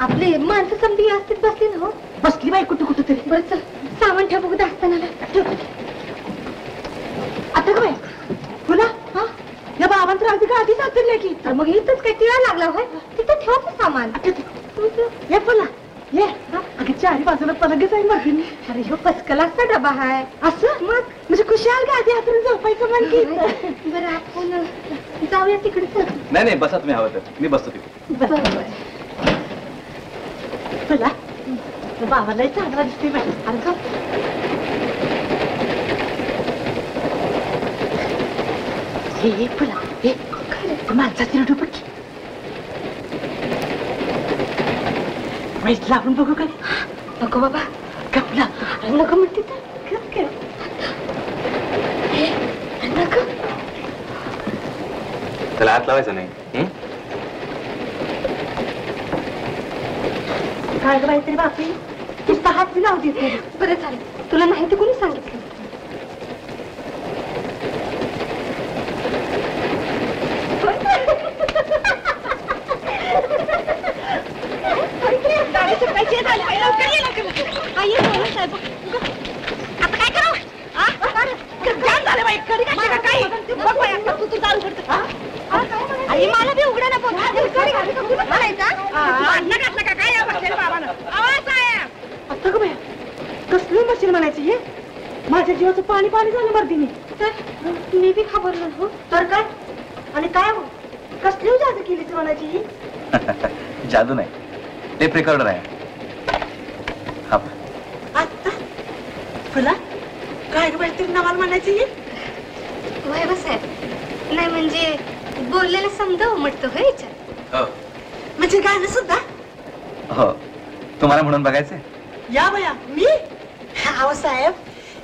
आपले माणसं समधी व्यवस्थित बसली ना? हो, बसली बाई कुठं कुठं तरी. बरं चल, सामान ठेव, बघू असताना. आता का बाई तुला या बाबांचं राहते गाडी साचरल्या की. तर मग इथंच काय टिळा लागला होय? तिथं ठेवायचं सामान. ये बोला, ये. अगं चारी बाजूला पलगच आहे मग. अरे हो फर्स्ट क्लासचा डबा आहे. असं मग म्हणजे खुशाल गाडी हातून झोपायचं म्हण की. बरं आपण जाऊया तिकडे. चल. नाही नाही, बसा तुम्ही हवं तर, मी बसतो तिथे. बरोबर. बोला, बाबालाही चांगला दिसते बाई. अरे जाऊ. हे फुला, हे माणसाची रडू बघ. वाईट लागून बघू काय? नको बाबा, गपला. नको म्हणते तर. नको. त्याला हात लावायचा नाही. काय ग बाई तरी बापी, नुसता हात बी लावू देत नाही. बरं चालेल, तुला नाही तर कोणी सांगितलं? गाडी सुटायची झाली बाई, लवकर ये, लवकर. आई साहेब, आता काय करावं? जाम झालं बाई, कडी घातली का काही? बघ बाई, अक्का तू दारू पडत. आई मला बी उघडा ना, पण कडी घातली का? कुलूप घालायचा? अन्न घातलं का काय या बसलेल्या बाबानं? आवाज साहेब. आता का बाई कसली मशीन म्हणायची हे? माझ्या जीवाचं पाणी पाणी झालं मर्दीने. तर मी बी खबरलं. हो तर काय? आणि काय हो, कसली जादू केलीच म्हणायची ही? जादू नाही, टेप रेकॉर्डर आहे. आता फुला काय बाई तरी नवाल म्हणायची ही? वय बस आहे. नाही म्हणजे बोललेलं समजा उमटतो होय याच्यात. हो म्हणजे गाणं सुद्धा? हो, तुम्हाला म्हणून बघायचंय? या बया मी. आहो साहेब,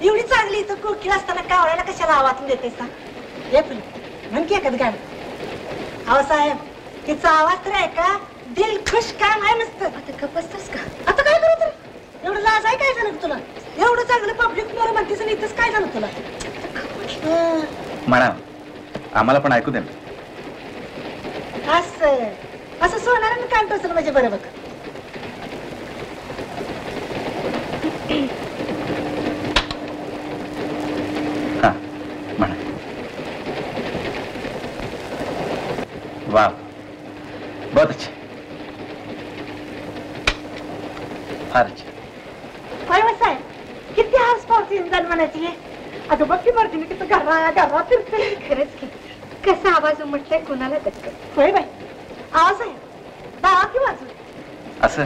एवढी चांगली इथं कोकिळ असताना कावळ्याला कशाला आवाज देते सा? हे फुल म्हण की एखादं गाणं. आहो साहेब, तिचा आवाज तर आहे का दिल खुश काम आहे मस्त. आता गप्पच का? आता काय करू तर? एवढं लाज आहे काय झालं तुला? एवढं चांगलं पब्लिक मला म्हणतेस आणि इथंच काय झालं तुला? म्हणा, आम्हाला पण ऐकू दे. असं असं सोनारानं काम टोचलं म्हणजे बरं बघ. हा म्हणा. वाह, बहुत अच्छे. फारच. साहेब किती हाऊस पावती इंजन म्हणायची आहे. अगं बघ की मर्जी मी किती घरा फिरते. खरंच की कसा आवाज उमटलाय कुणाला तक्क. होय बाई आवाज आहे दावा की वाजू असं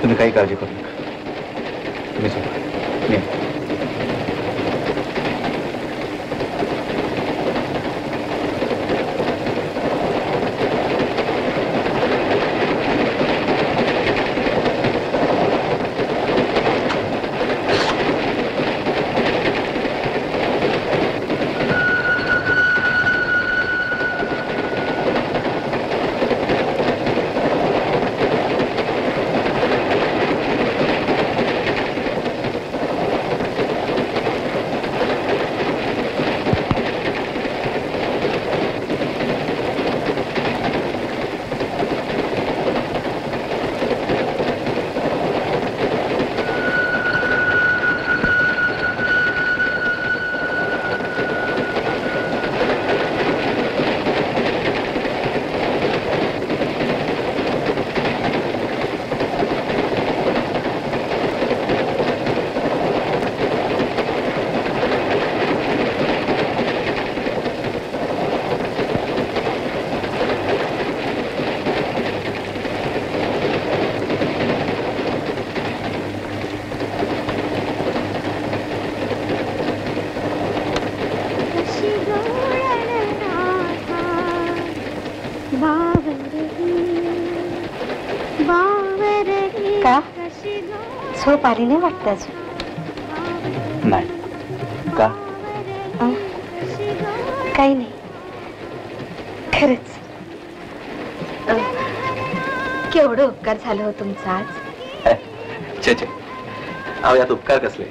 तुम्ही काही काळजी करू नका. तुम्ही झोपा. मी येतो. झोप आली नाही वाटत अजून. नाही का? काही नाही खरंच. केवढं उपकार झालं हो तुमचा आज. छे छे, अहो यात उपकार कसले?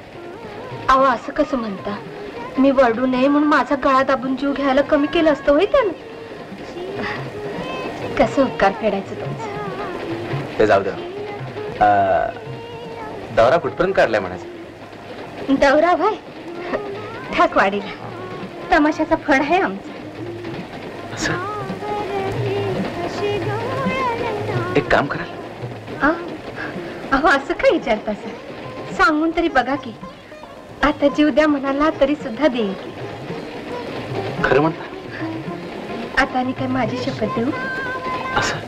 अहो असं कसं म्हणता? मी वरडू नये म्हणून माझा गळा दाबून जीव घ्यायला कमी केलं असतं होय त्यानं. कसं उपकार फेडायचं तुमचं? ते जाऊ द्या. दौरा कुठपर्यंत काढलाय म्हणायचं? दौरा भाई ठाकवाडीला. तमाशाचा फड आहे आमचा. एक काम कराल? अहो असं काय विचारता सर? सांगून तरी बघा की. आता जीव द्या म्हणाला तरी सुद्धा देईन की. खरं म्हणता? आता आणि काय माझी शपथ देऊ? असं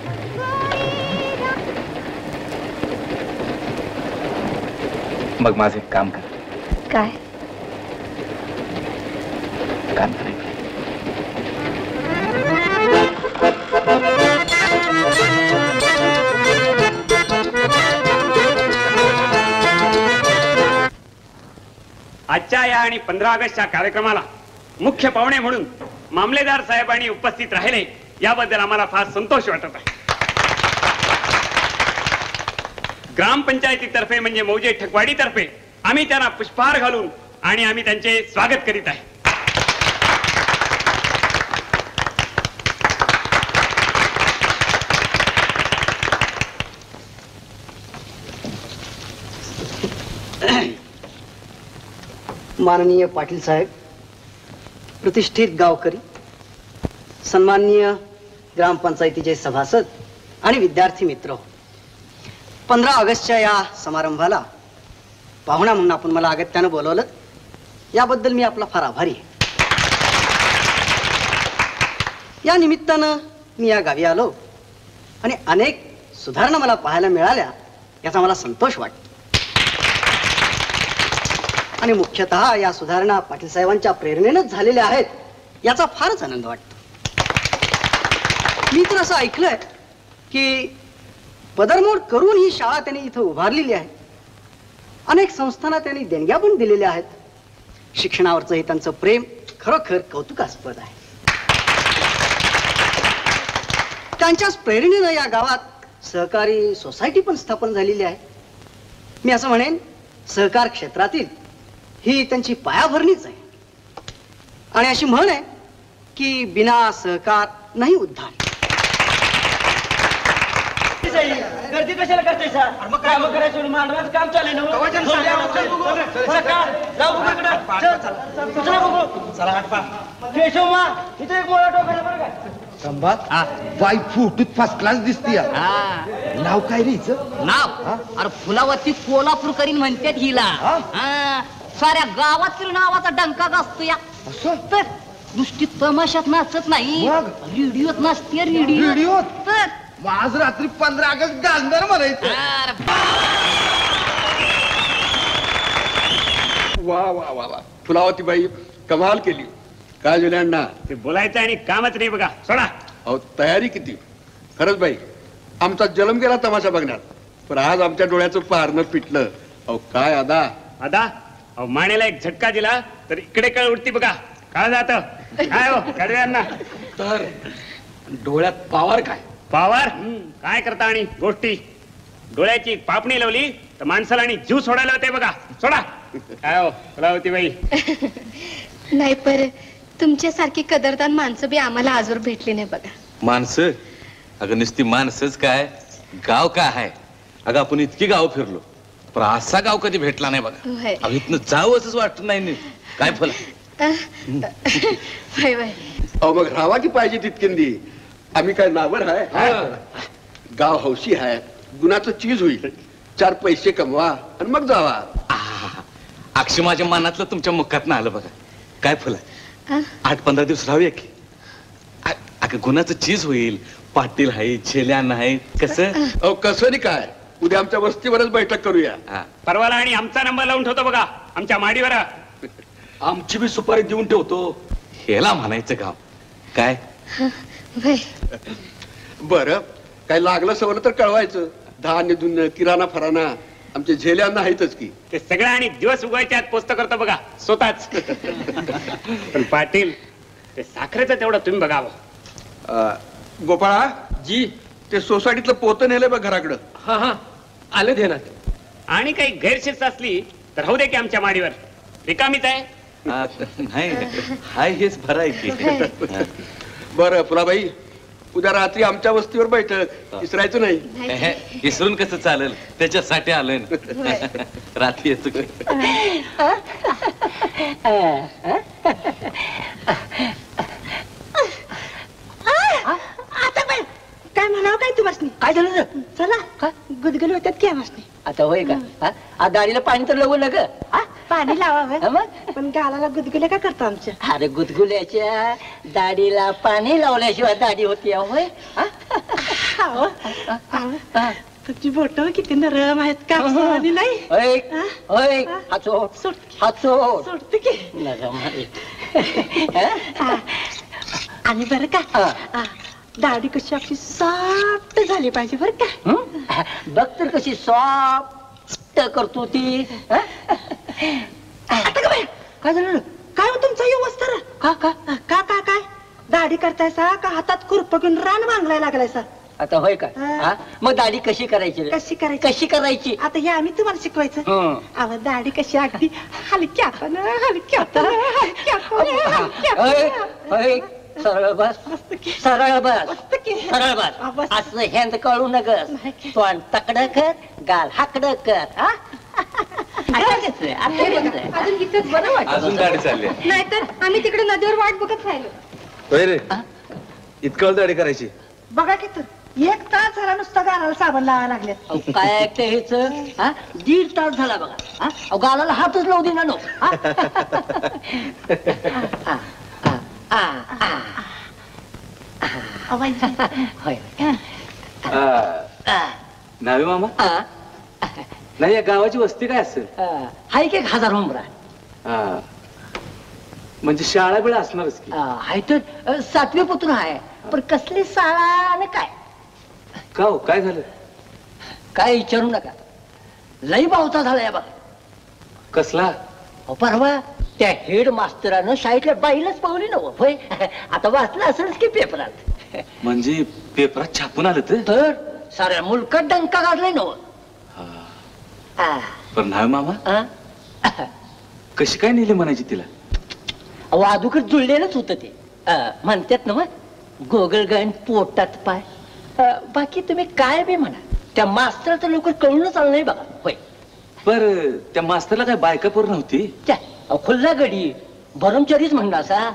मग माझं एक काम करा. काय? काम करायचं. आजच्या या आणि 15 ऑगस्टच्या कार्यक्रमाला मुख्य पाहुणे म्हणून मामलेदार साहेबांनी उपस्थित राहिले याबद्दल आम्हाला फार संतोष वाटत आहे. ग्रामपंचायतीतर्फे म्हणजे मौजे ठकवाडी तर्फे आम्ही त्यांना पुष्पहार घालून आणि आम्ही त्यांचे स्वागत करीत आहे. माननीय पाटील साहेब, प्रतिष्ठित गावकरी, सन्माननीय ग्रामपंचायतीचे सभासद आणि विद्यार्थी मित्र, 15 ऑगस्टच्या या समारंभाला पाहुणा म्हणून आपण मला अगत्यानं बोलवलं याबद्दल मी आपला फार आभारी आहे. या निमित्तानं मी या गावी आलो आणि अनेक सुधारणा मला पाहायला मिळाल्या याचा मला संतोष वाटतो. आणि मुख्यतः या सुधारणा पाटील साहेबांच्या प्रेरणेनेच झालेल्या आहेत याचा फारच आनंद वाटतो. मी तर असं ऐकलंय की पदरमोड करून ही शाळा त्यांनी इथं उभारलेली आहे. अनेक संस्थांना त्यांनी देणग्या पण दिलेल्या आहेत. शिक्षणावरचं हे त्यांचं प्रेम खरोखर कौतुकास्पद आहे. त्यांच्याच प्रेरणेनं या गावात सहकारी सोसायटी पण स्थापन झालेली आहे. मी असं म्हणेन सहकार क्षेत्रातील ही त्यांची पायाभरणीच आहे. आणि अशी म्हण आहे की बिना सहकार नाही उद्धार. गर्दी कशाला करते सर? मग काम करायचं मांडवाचं काम चालेल ना. केशव इथे एक मोळा टोकाला बरं काय संभा बाई फोटोत फर्स्ट क्लास दिसती. नाव काय रे हिचं? नाव? अरे फुलावरती कोल्हापूर करीन म्हणतात हिला. साऱ्या गावातील नावाचा डंका गाजतो या. तर नुसती तमाशात नाचत नाही, रेडिओत नाचते. रेडिओ तर आज रात्री 15 ऑगस्ट गाजणार म्हणायचं. वा वा वा वा, फुलावती बाई कमाल केली. काय झाले अण्णा? ते बोलायचं आणि कामच नाही बघा. सोडा. अहो तयारी किती. खरंच बाई आमचा जन्म गेला तमाशा बघण्यात, पण आज आमच्या डोळ्याचं पारणं पिटलं. अहो काय आदा आदा, अहो मानेला एक झटका दिला तर इकडे कळ उडती बघा. काय जात काय हो कडव्यांना? तर डोळ्यात पावर काय? पावर काय करता आणि गोष्टी. डोळ्याची पापणी लावली तर माणसाला आणि जीव सोडायला होते बघा. सोडा. काय हो फुलावती बाई? नाही पर तुमच्यासारखी कदरदान माणसं बी आम्हाला आजवर भेटली नाही बघा. माणसं? अगं नुसती माणसंच काय, गाव काय आहे. अगं आपण इतकी गाव फिरलो पण असा गाव कधी भेटला नाही बघा. इथनं जावंच वाटत नाही. काय फुला? अहो मग राहावा की पाहिजे तितकेंदी. आम्ही काय नावर आहे? गाव हौशी आहे, गुणाचं चीज होईल. 4 पैसे कमवा आणि मग जावा. अक्षय माझ्या मनातलं तुमच्या मुखात ना आलं बघा. काय फुला? 8-15 दिवस राहूया की. अगं गुणाचं चीज होईल. पाटील आहे, छेल्या नाही. कसं? अहो कसं नाही काय, उद्या आमच्या वस्तीवरच बैठक करूया. परवाला आणि आमचा नंबर लावून ठेवतो बघा आमच्या माडीवर. आमची बी सुपारी देऊन ठेवतो. हेला म्हणायचं गाव काय? बर काय लागलं सवरलं तर कळवायचं. धान्य धुन्य किराणा फराणा आमच्या झेल्यांना आहेतच की. ते सगळं आणि दिवस उगवायच्या आत पोस्ट करतो बघा स्वतःच. पण पाटील ते साखरेचं तेवढं तुम्ही बघावं. गोपाळा जी, ते सोसायटीतलं पोतं नेलंय बघ घराकडं. हा हा आलं ध्यानात. आणि काही गैरशिस्त असली तर राहू दे की आमच्या माडीवर. रिकामीच आहे. नाही हाय हेच भराय की. बरं फुलाबाई, उद्या रात्री आमच्या वस्तीवर बैठक. विसरायचं नाही. विसरून कसं चालेल, त्याच्यासाठी आलोय ना. रात्री येतो. आता काय म्हणावं काय तू बसनी? काय झालं? चला गुदगुल होत्यात की बसनी. आता होय का? दाढीला पाणी तर लागू नका. पाणी लावावं पण गालाला गुदगुल्या का करतो आमच्या? अरे गुदगुल्याच्या दाढीला पाणी लावल्याशिवाय दाढी होती होय. तुमची बोट किती नरम आहेत का? नाही सोडते की नरम आणि बरं का दाढी कशी आपली सॉफ्ट झाली पाहिजे बरं का. बघ तर कशी सॉफ्ट करतो ती. आता काय झालं? काय हो तुमचा व्यवस्था? का का का का काय दाढी करतायसा का हातात खुरप घेऊन रान बांधलाय लागलायसा? आता होय का? मग दाढी कशी करायची? कशी करायची आता हे आम्ही तुम्हाला शिकवायचं. अहो दाढी कशी अगदी हलक्या सरळ बस सरळ बस सरळ बस असं हेंद कळू नग. तोंड तकड कर गाल हाकड कर. अजून इथंच बरं वाटत. अजून गाडी चालली नाहीतर आम्ही तिकडे नदीवर वाट बघत राहिलो. होय रे इतकं दाढी करायची? बघा की तर 1 तास झाला नुसता गालाला साबण लावायला लागले. काय ऐकते हेच? 1.5 तास झाला बघा. गालाला हातच लावू दे ना नो. नावे मामा नाही या गावाची वस्ती काय असेल? हाय की 1000 उंबरा. म्हणजे शाळा बिळा असणारच की? हाय तर 7वी पुत्र आहे पण कसली शाळा आणि काय? का हो काय झालं? काय विचारू नका. लई बावता झालाय बघ. कसला? परवा त्या हेड मास्तरानं शाळेतल्या बाईलाच पावली नव. होय आता वाचलं असेलच की पेपरात. म्हणजे पेपरात छापून आलं तर साऱ्या मुलकात डंका घातलाय नव. पण नावे मामा कशी काय नेली म्हणायची तिला? वादुकच जुळलेलंच होतं ते. म्हणतात ना गोगल गायन पोटात पाय. बाकी तुम्ही काय बी म्हणा त्या मास्तराचं लवकर कळूनच आलं नाही बघा. होय पर त्या मास्तरला काय बायका पूर्ण नव्हती? खुल्ला गडी भरमचरीच म्हणला असा.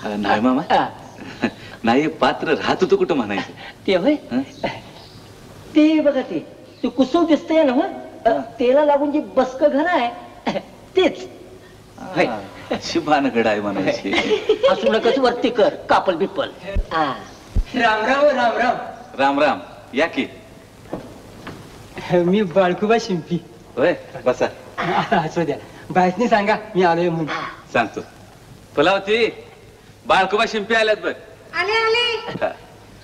नाही मामा नाही पात्र राहत होतो कुठं म्हणायचं ते होय. ते बघा ते कुसव दिसतंय ना तेला लागून जे बसक घर आहे तेच शिभानगड आहे म्हणायची. असू नकच वरती कर कापल बिपल. राम राम राम राम राम राम या की. मी बाळकुबा शिंपी. होय बसा. असू द्या बायसनी सांगा मी आलोय म्हणून. सांगतो. फुलावती बाळकुबा शिंपी आल्यात बघ. आले आले.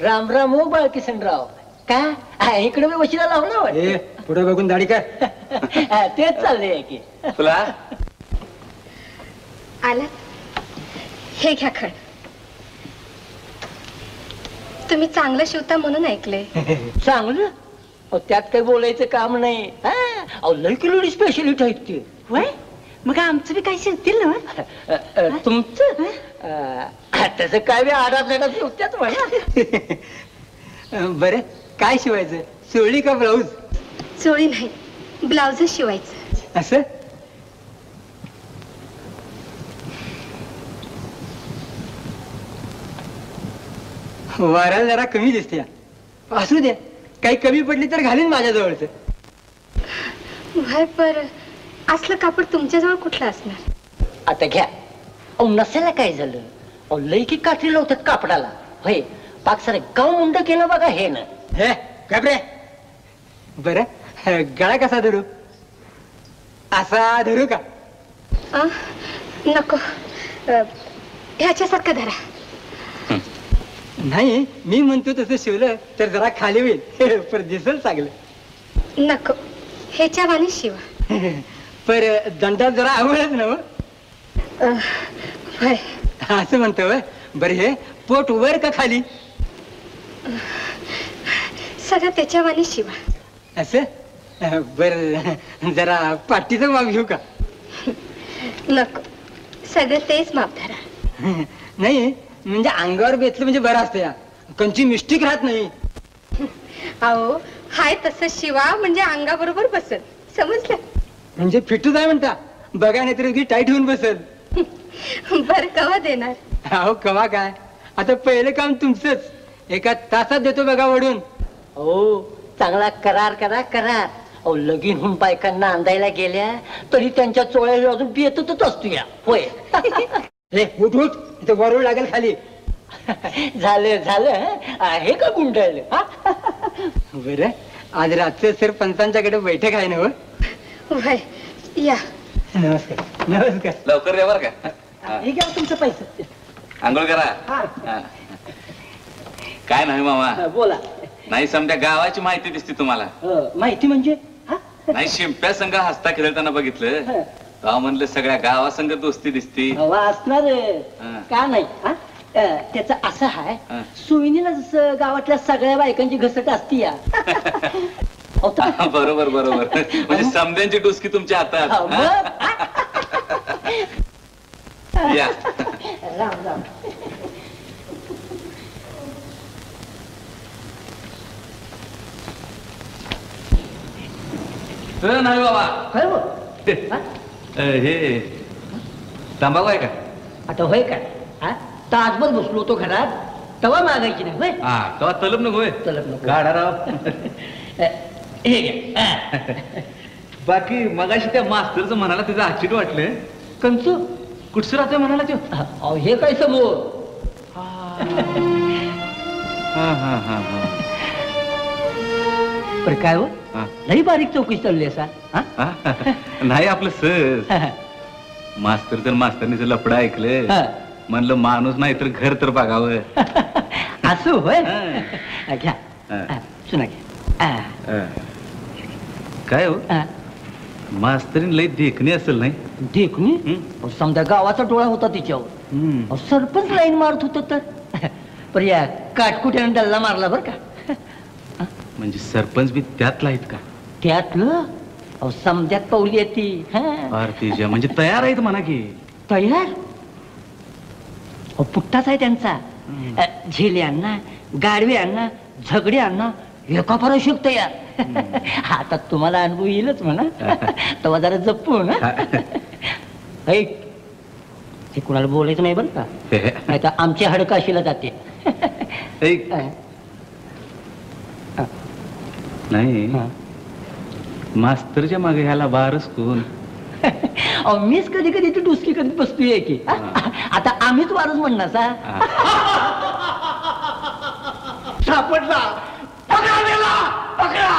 राम राम हो बाळकिशनराव. का इकडे मी वशिला लावला पुढे बघून दाढी कर. तेच चाललंय की. फुला आला हे घ्या खड. तुम्ही चांगलं शिवता म्हणून ऐकले. चांगलं? त्यात काही बोलायचं काम नाही. लय किलोडी स्पेशलिटी आहेत ते. होय मग आमचं बी काही शिवतील ना? तुमचं त्याचं काय बी आडात शिवत्यात म्हणा. बरं काय शिवायचं? चोळी का ब्लाऊज? चोळी नाही ब्लाऊजच शिवायचं. असं वारा जरा कमी दिसते. असू द्या काही कमी पडली तर घालीन माझ्या जवळच. पर असलं कापड तुमच्याजवळ कुठलं असणार? आता घ्या. नसायला काय झालं? लई की काठी लावतात कापडाला. होय पाक सारे गाव मुंड केलं बघा हे ना. हे कापडे बर गळा कसा धरू? असा धरू का? नको ह्याच्यासारखं धरा. नाही मी म्हणतो तसं शिवलं तर जरा खाली होईल पण दिसल चांगलं. नको ह्याच्या वाणी शिवा. पर दंडात जरा आवडच ना. असं म्हणतो बर हे पोट वर का खाली? सगळं त्याच्या वाणी शिवा. असं बर जरा पाठीचं माप घेऊ का? नको सगळं तेच माप धरा. नाही म्हणजे अंगावर बेतलं म्हणजे बरं असतं या कंची मिस्टेक राहत नाही. अहो हाय तसं शिवा म्हणजे अंगाबरोबर बसल. समजलं? म्हणजे फिटूच आहे म्हणता. बघा नाही तर टाईट होऊन बसल. बर कवा देणार? अहो कवा काय आता पहिलं काम तुमचंच. 1 तासात देतो बघा वडून. हो चांगला करार करा करार. अहो लगीन होऊन बायकांना आंदायला गेल्या तरी त्यांच्या चोळ्या अजून पियतच असतो या होय. रे उठ उठ इथे वरून लागेल खाली. झालं झालं आहे का गुंडाळलं. बरं आज रात्री सरपंचांच्याकडे बैठक आहे ना. या नमस्कार नमस्कार. लवकर या बरं का. हे घ्या तुमचं पैसे. आंघोळ करा. काय नाही मामा. बोला. नाही समजा गावाची माहिती दिसते तुम्हाला. माहिती म्हणजे नाही शिंप्या संघ हसता खेळताना बघितलं तेव्हा म्हणलं सगळ्या गावासंघ दोस्ती दिसती. असणार का नाही. त्याच असं आहे सुईनीला जसं गावातल्या सगळ्या बायकांची घसट असती या. बरोबर बरोबर म्हणजे समद्यांची डुसकी तुमच्या हातात. या राम राम. नाही बाबा. हे तंबाखू आहे का. आता होय काय तासभर बसलो होतो घरात तवा मागायची नाही होय. तेव्हा तलब नको होय. तलब नको. गाडाराव. हे घ्या. बाकी मगाशी त्या मास्तरचं म्हणाला त्याचं आचिट वाटलं. कंच कुठचं राहतोय म्हणाला तो. हे काय समोर. पण काय हो लई बारीक चौकशी चालली असा. नाही आपलं सर मास्तर तर मास्तरनीचं लपडं ऐकलं म्हणलं माणूस नाही तर घर तर बघावं. असं होय. घ्या सुना घ्या. काय हो मास्तरीन लई देखणी असेल नाही. देखणी समजा गावाचा डोळा होता तिच्यावर. सरपंच लाईन मारत होत तर पण या काटकुट्यानं डल्ला मारला बर का. म्हणजे सरपंच बी त्यातला आहेत का. त्यातलं समजात पावली आहे ती. भारतीय म्हणजे तयार आहेत म्हणा की. तयार पुट्टाच आहे त्यांचा. झेल्यांना गाडव्यांना झगड्यांना एका फरक तयार. आता तुम्हाला अनुभव येईलच म्हणा. तेव्हा जरा जपू ना. हे कुणाला बोलायचं नाही बरं का. नाही तर आमच्या हडकाशीला जाते. नाही मास्तरच्या मागे ह्याला बारच कोण. मीच कधी कधी ती डुसकी कधी बसतोय की. आता आम्हीच वारच म्हणणार सा. सापडला. पकडा गेला. पकडा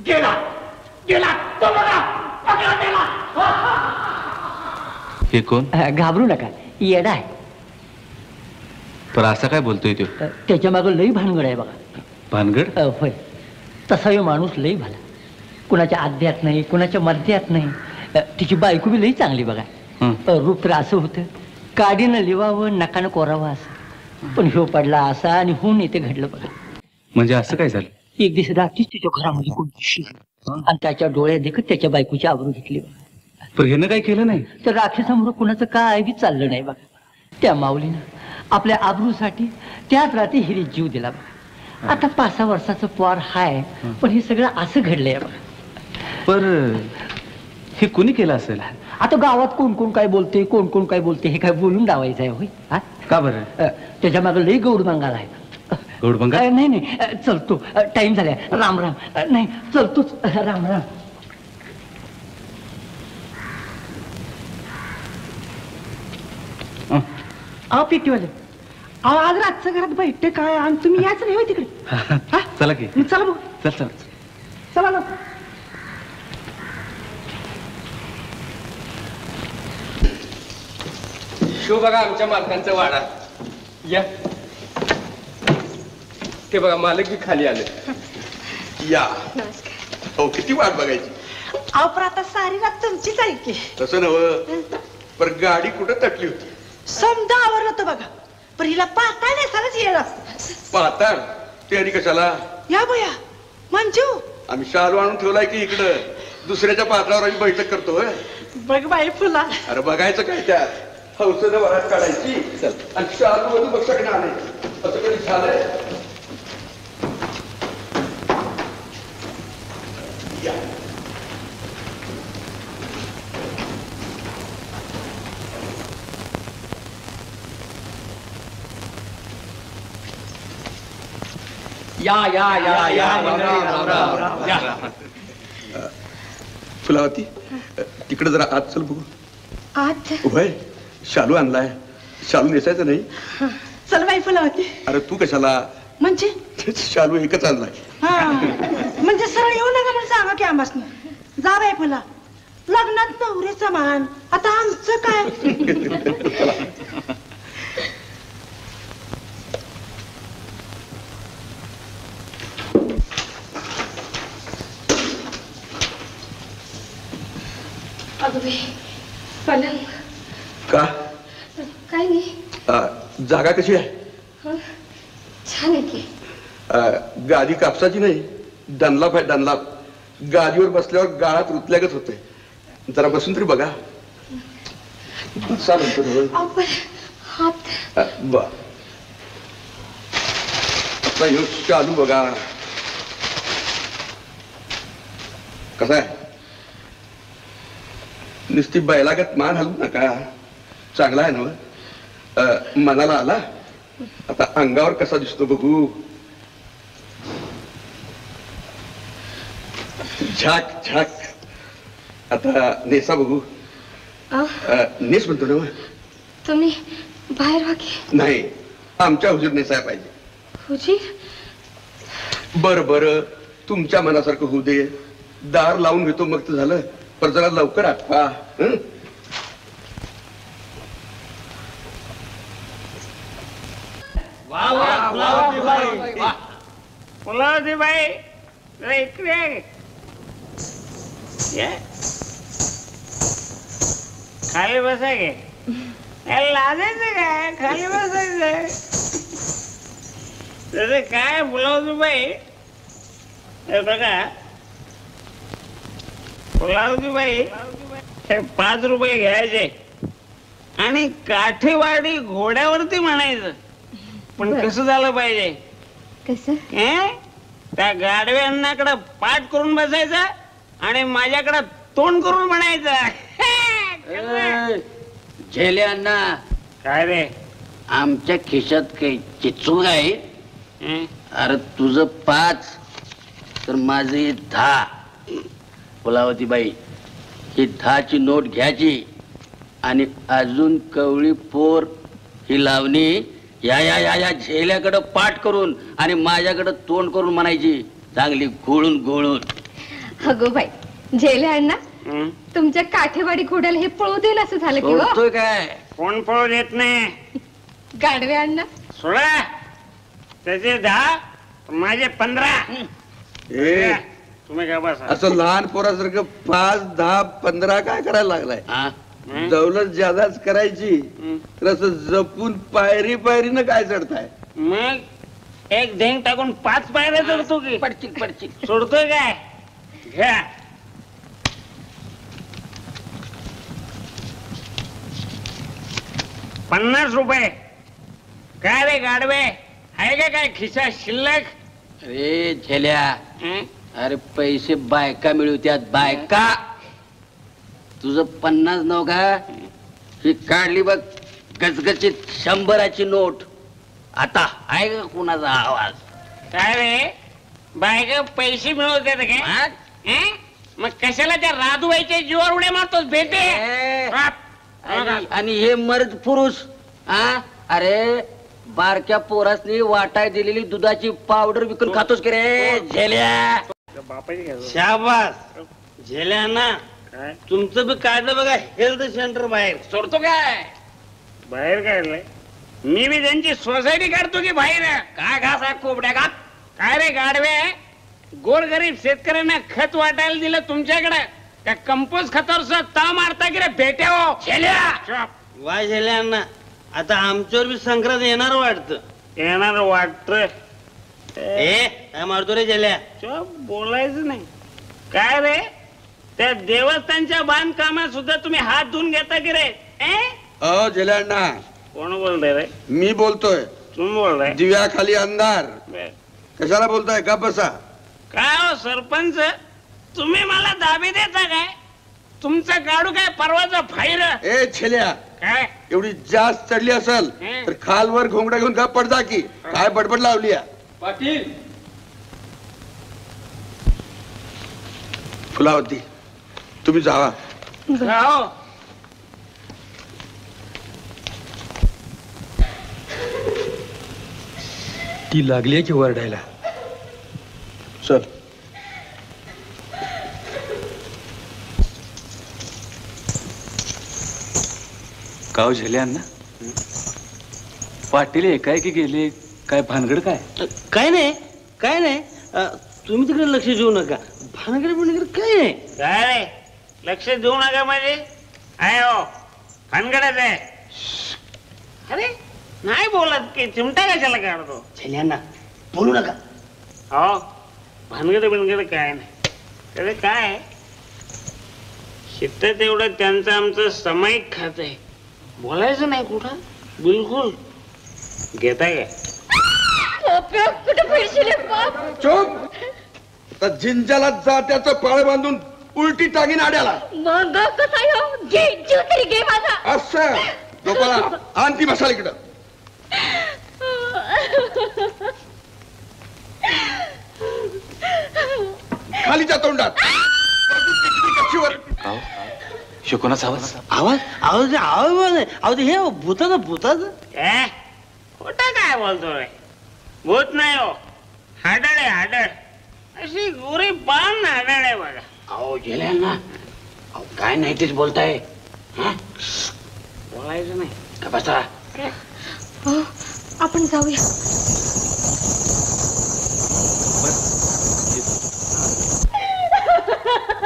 गेला. गेला तो बघा. पकडा गेला. हे कोण. घाबरू नका येडा आहे. पण असं काय बोलतोय तो. त्याच्या मागे लई भानगड आहे बघा. भानगड. होय तसा हे माणूस लई भला. कुणाच्या आद्यात नाही कुणाच्या मध्यात नाही. तिची बायको बी लई चांगली बघा. रूप तर असं होतं काडीनं लिवावं नकानं कोरावं असं. पण ह्यो पडला असा आणि होऊन येते घडलं बघा. म्हणजे असं काय झालं. एक दिवस रात्रीच तिच्या घरामध्ये कोण दिसली आणि त्याच्या डोळ्यात देखत त्याच्या बायकोची आबरू घेतली बघा. पण ह्यानं काय केलं नाही. तर राखेसमोर कुणाचं काय बी चाललं नाही बघा. त्या माऊलीनं आपल्या आबरूसाठी त्याच रात्री हिरीत जीव दिला बघा. आता 5-6 वर्षाचं पोर हाय पण हे सगळं असं घडलंय बघा. पर हे कोणी केलं असेल. आता गावात कोण कोण काय बोलते कोण कोण काय बोलते हे काय बोलून दावायचं आहे होय. का बरं. त्याच्या मागे लई गौड बंगाल आहे. गौड बंगाल. नाही नाही चलतो टाइम झालाय. राम राम. नाही चलतोच. राम राम. पेटीवाले आज रातचं घरात बैठते काय आणि तुम्ही याच नाही होय तिकडे. चला की. चला बघ. चल चल चला ना. शो बघा आमच्या मालकांचा वाडा. या ते बघा मालक बी खाली आले. या हो किती वाट बघायची. अहो पण आता सारी रात तुमचीच आहे की. तसं नव्ह पर गाडी कुठं तटली होती. समजा आवरलं होतं बघा पण हिला पाहता नेसालाच येणार असत. पाहता ते आणि कशाला. या बया मंजू आम्ही शालू आणून ठेवलाय की इकडं दुसऱ्याच्या पात्रावर आम्ही बैठक करतोय. बघ बाई फुला. अरे बघायचं काय त्यात हौसनं वरात काढायची आणि शालू मधून बक्षाकडे आणायची. असं कधी झालंय. या या या या. फुलावती तिकडे जरा आत चल बघू. आत होय शालू आणलाय. शालू नेसायचं नाही. चल बाई फुलावती. अरे तू कशाला? म्हणजे शालू एकच आणलाय. म्हणजे सरळ येऊ नका म्हणून सांगा की आंबासनं. जा बाई फुला, लग्नात नवरीचा मान, आता आमचं काय? अगं बाई, पलंग का? काय नाही. जागा कशी आहे? छान आहे की. गादी कापसाची नाही, डनलाप आहे डनलाप. गादीवर बसल्यावर गाळात रुतल्यागत होते. जरा बसून तरी बघा. चालू बघा कसा आहे. नुसती बैलागत मान हलवू नका. चांगला आहे ना? मनाला आला. आता अंगावर कसा दिसतो बघू. झाक झाक. आता नेसा बघू. नेस म्हणतो ना. तुम्ही बाहेर वागे. नाही, आमच्या हुजूर नेसाय पाहिजे. हुजीर? बर बर, तुमच्या मनासारखं होऊ दे. दार लावून घेतो मग तर झालं. पण जरा लवकर आठवा. फुलावती बाई इकडे खाली बसा गे. लाजायचं काय? खाली बसायचं. तसं काय फुलावती बाई, बघा फुलावती बाई, हे 5 रुपये घ्यायचे आणि काठीवाडी घोड्यावरती म्हणायचं. पण कसं झालं पाहिजे? कसं? त्या गाडव्यांनाकडे पाठ करून बसायचं आणि माझ्याकडे तोंड करून म्हणायचं. झेल्यांना काय रे? आमच्या खिशात काही चिचूक आहे? अरे तुझं 5 तर माझे 10. फुलावती बाई, ही 10ची नोट घ्यायची आणि अजून कवळी पोर ही लावणी या या या या झेल्याकडं पाठ करून आणि माझ्याकडं तोंड करून म्हणायची, चांगली घोळून घोळून. अगो बाई, झेले अण्णा, तुमच्या काठेवाडी घोड्याला हे पळू देईल असं झालं की हो? काय कोण पळू देत नाही. गाडवे अण्णा सोडा. त्याचे 10 माझे 15. तुम्ही काय बसा. असं लहान पोरासारखं 5, 10, 15 काय करायला लागलाय? दौलत ज्यादाच करायची तर असं जपून पायरी पायरीनं काय चढताय? मग एक ढेंग टाकून 5 पायऱ्या चढतो की? पडचिक पडचिक सोडतोय काय? घ्या. ₹50. काय रे गाडवे, आहे का काय खिसा शिल्लक? अरे झेल्या, अरे पैसे बायका मिळवत्यात. बायका तुझं 50 नव का? ही काढली बघ गचगचीत 100ची नोट. आता आहे का कुणाचा आवाज? काय रे, बायका पैसे मिळवतात काय? मग कशाला त्या राधूबाईच्या जीवावर उड्या मारतोस भेटे? आणि हे मर्द पुरुष अरे बारक्या पोरासनी वाटाय दिलेली दुधाची पावडर विकून खातोस की रे झेल्या? शाबास झेल्या ना. तुमचं बी काढलं बघा हेल्थ सेंटर बाहेर. सोडतो काय? बाहेर काढलंय? मी बी त्यांची सोसायटी काढतो की बाहेर? काय घास आहे कोबड्या घात? काय रे गाडवे, गोरगरीब शेतकऱ्यांना खत वाटायला दिलं तुमच्याकडे, त्या कंपोस्ट खतावर सुद्धा ताव मारता की रे भेटे हो झेल्या? वा झेल्या ना, आता आमच्यावर बी संक्रांत येणार वाटतं. येणार वाटत? काय मारतो रे झेल्या? बोलायचं नाही. काय रे, त्या देवस्थानच्या बांधकामात सुद्धा तुम्ही हात धुवून घेता की रे? झेल्यांना. कोण बोलतोय रे? मी बोलतोय. तुम्ही बोलताय? दिव्याखाली अंधार. कशाला बोलताय? का बसा. काय हो सरपंच, तुम्ही मला दाबी देता काय? तुमचं गाडू काय परवाचा फायर? ए छेल्या, काय एवढी जास्त चढली असेल तर खालवर घोंगडा घेऊन गप पड जा की. काय बडबड लावली? पाटील, फुलावती तुम्ही जावा. ती लागली की वरडायला. चल. गाव झाले अण्णा. पाटील एकाएकी गेले, काय भानगड काय? काय नाही काय नाही, तुम्ही तिकडे लक्ष देऊ नका. भानगड बिनगड काय नाही. काय रे लक्ष देऊ नका म्हणजे आहे हो भानगडच आहे. अरे नाही बोलत की चिमटा कशाला काढतो. छेल्यांना बोलू नका. हो भानगड बिनगड काय नाही. त्याचं काय शिकत तेवढं त्यांचं आमचं सामायिक खात आहे. बोलायचं नाही कुठं बिलकुल. घेताय काय कुठे पैसे चोप. आता जिंजाला जात्याचं पाळ बांधून उलटी टाकीन आड्याला. मग कसं घे जीव तरी घे माझा. असं गोपाळा आण ती मसाला इकडं. खालीच्या तोंडात कोणाचा आवाज? आवाज आवाज आवाज आवाज हे भूताचं भूताचं. खोटा काय बोलतो रे. भूत नाही हो हाडळ आहे हाडळ. अशी गोरी पान हाडळ आहे बघा. अहो गेल्या काय नाही तेच बोलताय. बोलायचं नाही का बसा. आपण जाऊया.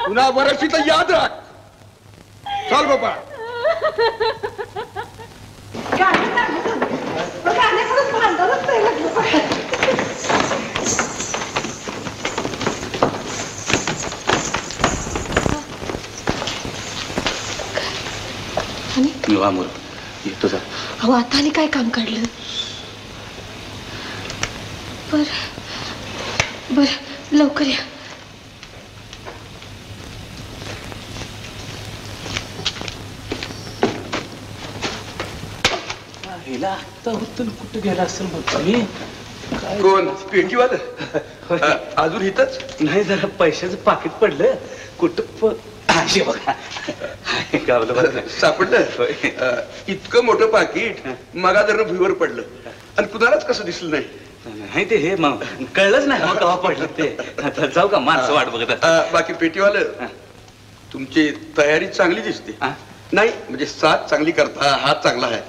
पुन्हा बरशी तर याद राख. चल बाबा. येतो जा. अहो आता आणि काय काम काढलं. बर बर लवकर या. कुठं गेला असेल मग. कोण पेटीवालं अजून इथंच नाही. जरा पैशाचं पाकिट पडलं कुठं. बघा सापडलं. इतकं मोठं पाकिट मगा जर भुईवर पडलं आणि कुणालाच कसं दिसलं नाही. नाही ते हे मग कळलंच नाही मग केव्हा पडलं ते. जाऊ का माणसं वाट बघत. बाकी पेटीवालं तुमची तयारी चांगली दिसते. नाही म्हणजे साथ चांगली करता हात चांगला आहे.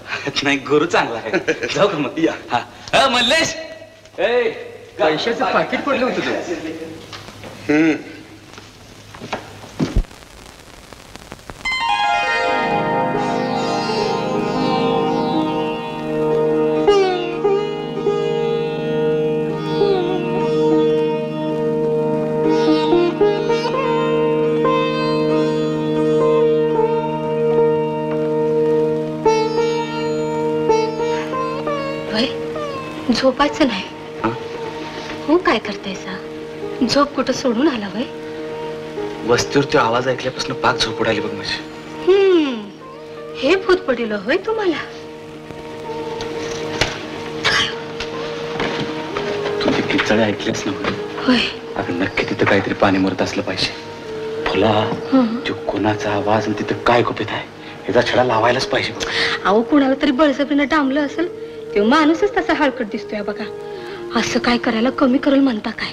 नाही गुरु चांगला आहे. जाऊ का मग. या मल्लेश पैशाचं पाकिट पडलं होतं तुझं. झोपायचं नाही. हो काय करतायसा. झोप कुठं सोडून आला वय. वस्तीवर तो आवाज ऐकल्यापासून पाक झोप उडाली बघ माझी. हे भूत पडलं होय तुम्हाला. तू ते किचळे ऐकलेस ना होय. अगं नक्की तिथं काहीतरी पाणी मरत असलं पाहिजे. तुला तो कोणाचा आवाज आणि तिथं काय गुपित आहे याचा छडा लावायलाच पाहिजे बघ. अहो कुणाला तरी बळजबरीनं डांबलं असेल. तो माणूसच तसा हलकट दिसतोय बघा. असं काय करायला कमी करेल म्हणता काय.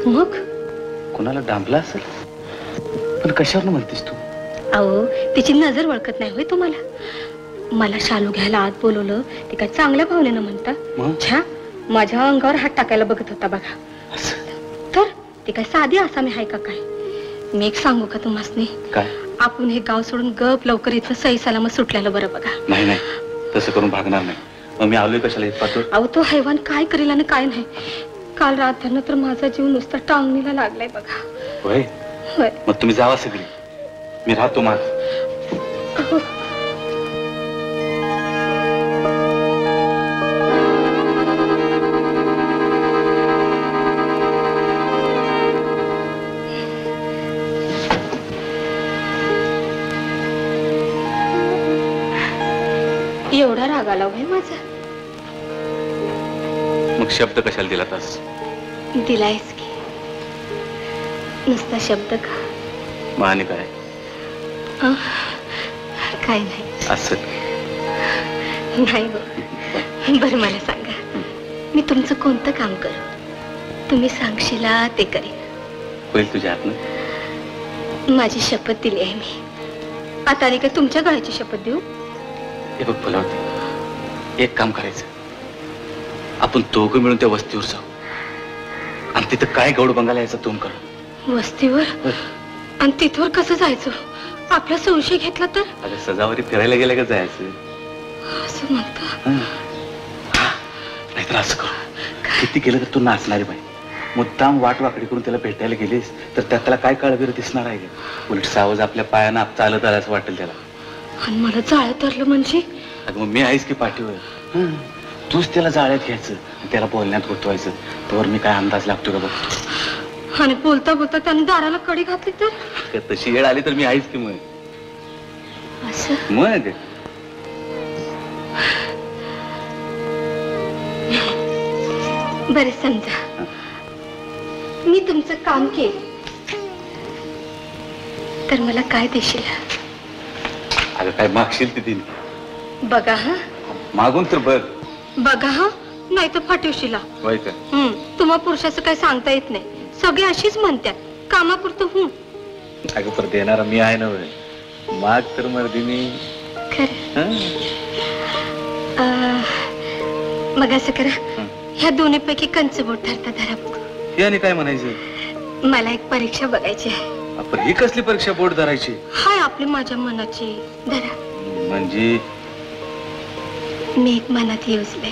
मग कोणाला डांबला असेल पण कशावर म्हणतेस तू. अहो तिची नजर वळखत नाही होय तुम्हाला. मला शालू घ्यायला आत बोलवलं ते काय चांगल्या भावनेनं म्हणता. छा माझ्या अंगावर हात टाकायला बघत होता बघा. तर ते काय साधी आसामी आहे का काय. मी एक सांगू का तुम्हासनी. काय. आपण हे गाव सोडून गप लवकर इथं सही सलामत सुटल्याला बरं बघा. नाही नाही तसं करून भागणार नाही. मग मी आलोय कशाला येत पाहतो. अहो तो हैवान काय करेल आणि काय नाही. काल रात्री तर माझा जीव नुसता टांगणीला लागलाय बघा. होय. मग तुम्ही जावा सगळी. मी राहतो माझ. एवढा राग आला होय माझा. मग शब्द कशाला दिला तास. दिलायस की नुसता शब्द का? माने काय काय नाही. असं नाही हो. बरं मला सांगा, मी तुमचं कोणतं काम करू? तुम्ही सांगशीला ते करेन. होईल तुझ्या हातनं. माझी शपथ दिली आहे मी. आता आणि काय तुमच्या गळ्याची शपथ देऊ? हे बघ फुलावती, एक काम करायचं, आपण दोघं मिळून त्या वस्तीवर जाऊ आणि तिथं काय गौड बंगाला यायचं तुम कर. वस्तीवर? आणि तिथवर कसं जायचं? आपला संशय घेतला तर? अगं सजावरी फिरायला गेल्या का जायचं? असं म्हणता? नाहीतर असं करू, किती केलं तर तू नाचणारी बाई, मुद्दाम वाटवाकडी करून त्याला भेटायला गेलीस तर त्याला काय काळबीर दिसणार आहे? उलट सावज आपल्या पायानं चालत आलं असं वाटेल त्याला. आणि मला जाळ्यात धरलं म्हणजे? अगं मग मी आहेस की पाठीवर, तूच त्याला जाळ्यात घ्यायचं आणि त्याला बोलण्यात गुंतवायचं. तर मी काय अंदाज लागतो का बघतो. आणि बोलता बोलता त्याने दाराला कडी घातली तर? तशी वेळ आली तर मी आहेस की मग. असं? मग बरं समजा मी तुमचं काम केलं तर मला काय देशील? अगं काय मागशील ते दिन बघा हा. मागून तर बघ. बघा हा, नाही तर फाटवशीला. होय का? तुम्हा पुरुषाचं काय सांगता येत नाही. सगळे अशीच म्हणतात, कामापुरतं. अगं पर देणारा मी आहे ना. माग तर मर्दी मी. खरं? मग असं करा, ह्या दोन्हीपैकी कंच बोट ठरता धरा बघ. याने काय म्हणायचं? मला एक परीक्षा बघायची आहे. आपण ही कसली परीक्षा बोट धरायची? हाय आपली माझ्या मनाची. धरा. म्हणजे मी एक मनात योजले.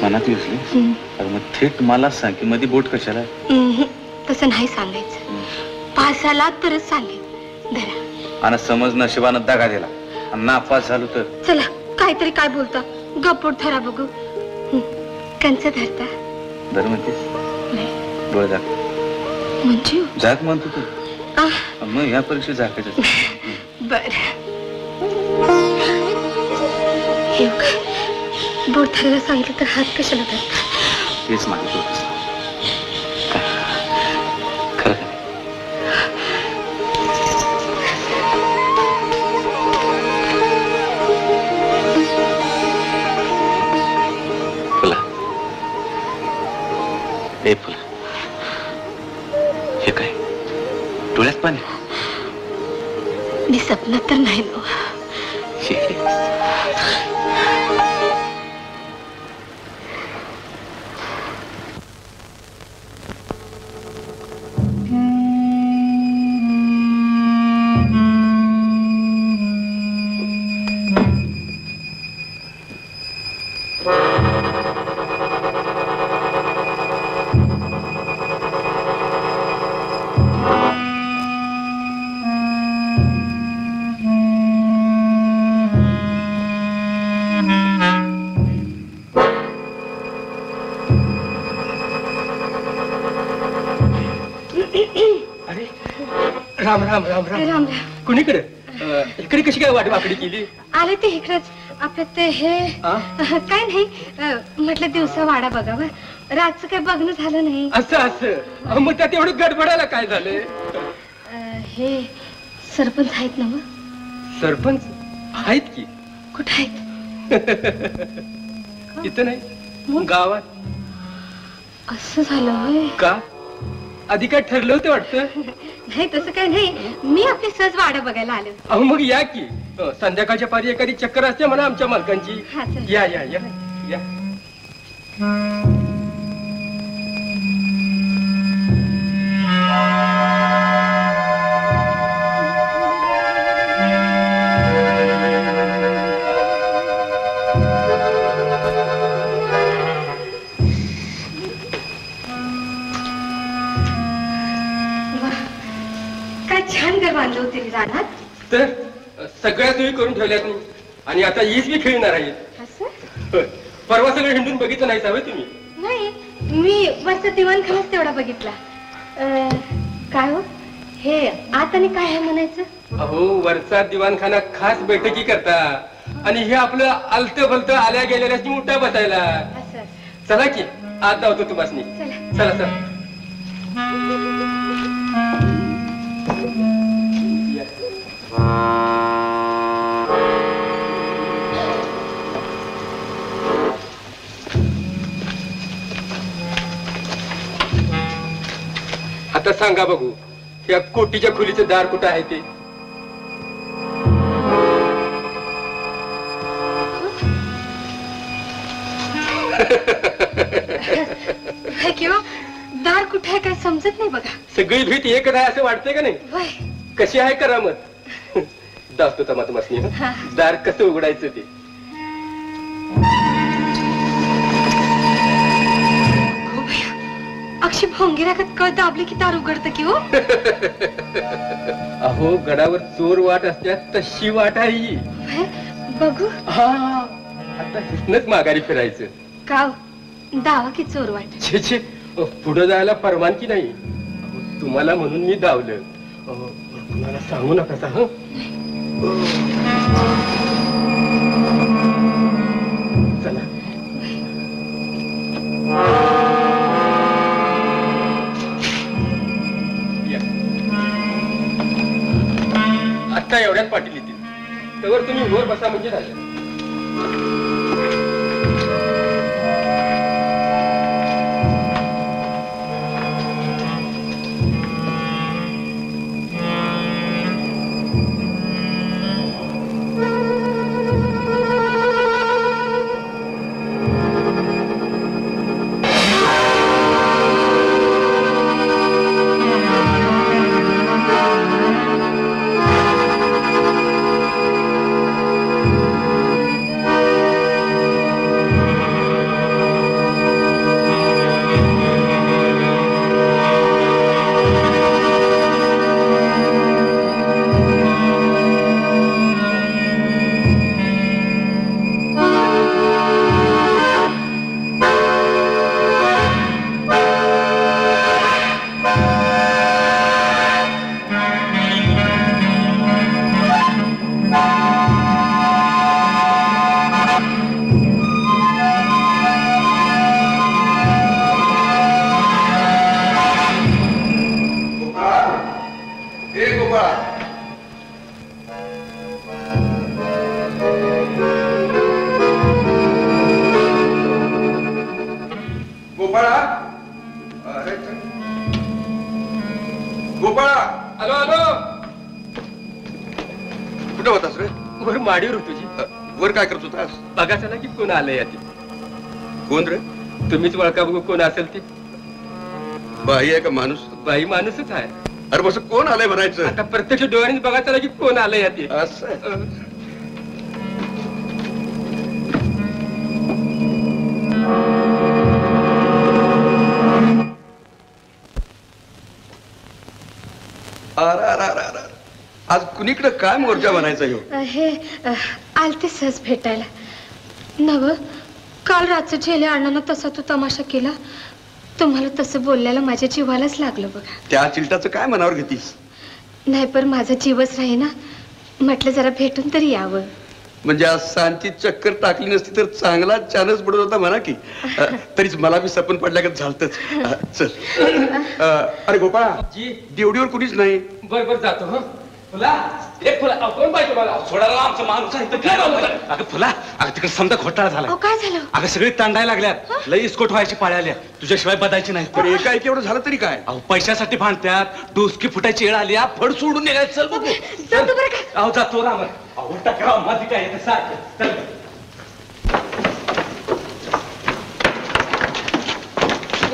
मनात योजले? मग थेट मला सांग की मध्ये बोट कशाला? तसं नाही सांगायचं. पास झाला तरच सांगेन. धरा. आणि समज नशिबानं दगा दिला आणि नापास झालो तर? चला, काहीतरी काय बोलता, गप्पोट धरा बघू. कंच धरता? धर म्हणतेस? डोळे जाग म्हणजे जाग म्हणतो तू. मग ह्या परीक्षेत जागायचं. बर बोट धरायला सांगितलं तर हात कशाला धरता? तेच मागितलं होतं. खरं का? फुला, ए फुला, हे काय डोळ्यात पाणी? मी स्वप्नात तर नाही नो. राम राम राम राम राम. कुणीकडे? इकडे कशी काय वाटवाकडी केली? आले ते इकडेच. आपलं ते हे काय नाही, म्हटलं दिवसा वाडा बघावा. रातचं काय बघणं झालं नाही. असं असं. मग त्यात एवढं गडबडायला काय झालं? हे सरपंच आहेत ना? सरपंच आहेत की. कुठं आहेत? इथं नाही, गावात. असं झालं होय का? आधी काय ठरलं होतं वाटतं? नाही तसं काय नाही, मी आपली सहज वाडा बघायला आले. अहो मग या की. संध्याकाळच्या पारी एखादी चक्कर असते म्हणा आमच्या मालकांची. या या या या. छान घर बांधलं होते रानात. तर सगळ्या सोयी करून ठेवल्यात मी. आणि आता हीच मी खेळणार आहे. परवा सगळं हिंडून बघितलं नाही हवं तुम्ही? नाही, मी वरचा दिवाणखानाच तेवढा बघितला. काय हो हे आत आणि काय आहे म्हणायचं? अहो वरचा दिवाणखाना खास बैठकी करता आणि हे आपलं आलत भलत आल्या गेलेल्या उठा बसायला. चला की आत जावतो तुम्हाला. चला चला. आता सांगा बघू या कोटीच्या खोलीचं दार कुठं आहे ते? किंवा दार कुठे आहे काय समजत नाही बघा. सगळी भीत एकच आहे असं वाटतंय का नाही? कशी आहे करामत? दाखतो तमा तुम्हाला दार कसं उघडायचं ते. अक्षी भोंगिरागत कळ दाबली की दार उघडतं की हो. अहो गडावर चोर वाट असल्यास तशी वाट आहे. बघू. हा आता हिथनच माघारी फिरायचं. का दावा की चोर वाट? छे छे पुढे जायला परवानगी नाही. तुम्हाला म्हणून मी धावलं. तुम्हाला सांगू नका सा. चला आता एवढ्यात पाटील येतील त्यावर तुम्ही वर बसा म्हणजे झालं. माडीवर होतो जी. वर काय करत होतास? बघा चला की कोण आलंय यात. कोण रे? तुम्हीच ओळखा बघू कोण असेल ते. बाई आहे का माणूस? बाई माणूसच आहे. अरे बस कोण आलंय म्हणायचं? आता प्रत्यक्ष डोळ्यांनी बघा चला की कोण आलंय यात. असं आज कुणीकडे काय मोर्चा बनायचा ह्यो? हे आलते सहज भेटायला. नव काल रातचं झेले अण्णांना तसा तू तमाशा केला. तुम्हाला तसं बोलल्याला माझ्या जीवालाच लागलं बघा. त्या चिलटाचं काय मनावर घेतीस? नाही पण माझा जीवच राही ना. म्हटलं जरा भेटून तरी यावं. म्हणजे आज सांची चक्कर टाकली नसती तर चांगला चानस पडत होता म्हणा की. तरीच मला बी सपन पडल्यागत झालतच. चल. अरे गोपाळा जी देवडीवर कुणीच नाही. बर बर जातो. हो फुला एक फुला कोण पाहिजे मला? सोडायला आमचं माणूस आहे तर. अगं फुला अगं तिकडे समजा घोटाळा झाला. काय झालं? अगं सगळी तांडायला लागल्यात. लई इस्कोट व्हायची पाळ्या आल्या. तुझ्याशिवाय बदायची नाही. पण एकाएकी एवढं झालं तरी काय? अहो पैशासाठी भांडत्यात. डोसकी फुटायची वेळ आली. फड सोडून निघायचं. चल बघू. अहो जातो राम. अहो टकराव मध्ये काय येतं सारखं. चल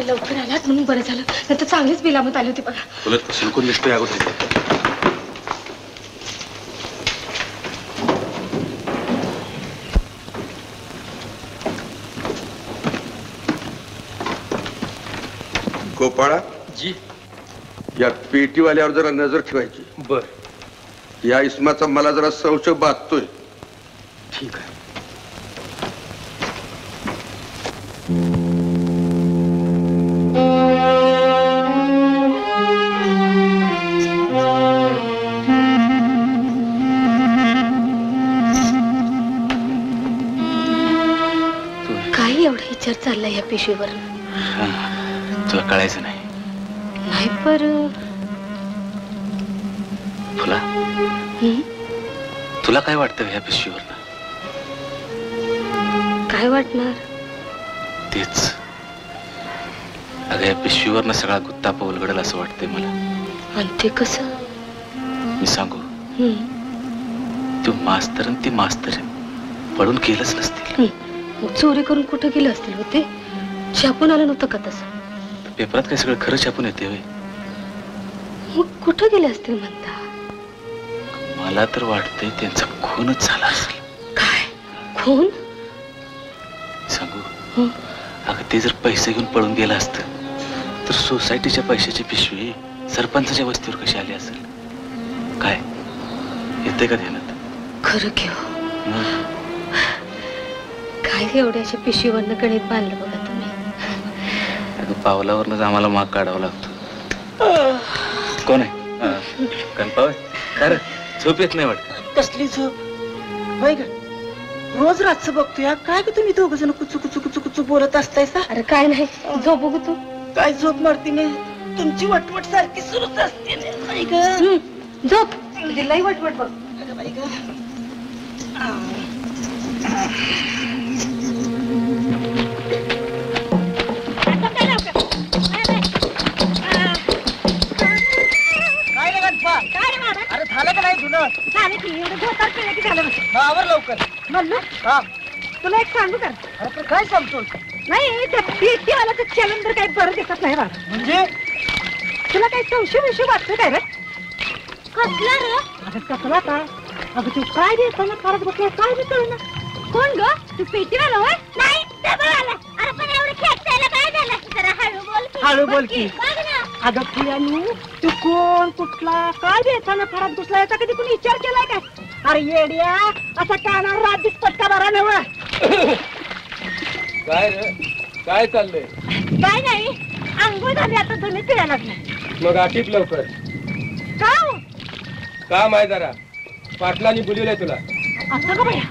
लवकर आलात म्हणून बरं झालं. नंतर चांगलीच बिलामत आली होती बघा. तुला शिकून दिसतोय अगोदर. गोपाळा जी या पेटीवाल्यावर जरा नजर ठेवायची. बर. या इस्माचा मला जरा संशय बाधतोय. ठीक आहे. काय एवढा विचार चाललाय या पिशवीवर? तुला कळायचं नाही. नाही पर फुला तुला काय वाटतं ह्या पिशवीवर? काय वाटणार? तेच अगं, या पिशवीवरनं सगळा गुत्तापा उलगडेल असं वाटतंय मला. आणि ते कसं? मी सांगू, तू मास्तर आणि ती मास्तर पळून गेलंच नसतील. मग चोरी करून कुठे गेले असतील होते? छापून आलं नव्हतं का तसं? पेपरात काय सगळं खरं छापून येते होय? मग कुठे गेले असतील म्हणता? मला तर वाटतंय त्यांचा खूनच झाला असेल. काय खून? सांगू, अगं ते जर पैसे घेऊन पळून गेलं असतं तर सोसायटीच्या पैशाची पिशवी सरपंचाच्या वस्तीवर कशी आली असेल? काय येते का ध्यानात? खरं घेऊ काय एवढ्याशा पिशवीवरनं गणित बांधलं बघा तुम्ही. अगं पावलावरनच आम्हाला माग काढावा लागतो. कोण आहे? कणपाव? अरे झोप येत नाही वाटत. कसली झोप होय ग? रोज रातचं बघतो या काय ग तुम्ही दोघ जण कुचू कुचू कुचू कुचू बोलत असतायसा? अरे काय नाही, झोप बघू तू. काय झोप मारती नाही तुमची वटवट सारखी सुरूच असते नाही ग. झोप तुझी लई वटवट बघ. बाई ग अरे झालं का नाही धुणं? झालं की एवढं धोतर केलं की झालं. आवर लवकर म्हणलं. तुला एक सांगू का? अरे काय सांगतो? नाही त्या पेटीवाल्याचं चलन तर काही बरं दिसत नाही बाळा. म्हणजे तुला काही संशय विषय वाटतं काय रे? कसला रे? अगं कसला काय? अगं तू काय देताना करत बसला काय बी कळना. कोण ग? तू पेटीवाला होय? नाही डबलवाला. अरे पण एवढं खेळतायला काय झालं? जरा हळू बोल की. हळू बोल की. अगं पियानू तू कोण कुठला काय देताना फरात घुसला याचा कधी कोणी विचार केलाय काय? अरे येड्या असा कानावर रात दिसपटका बरा नव. काय रे काय चाललंय? काय नाही अंघोळ झाली आता धुणी पिळायला लागलाय. मग आठीप लवकर. का काम आहे जरा पाटलांनी बोलवलंय तुला. असं का बाया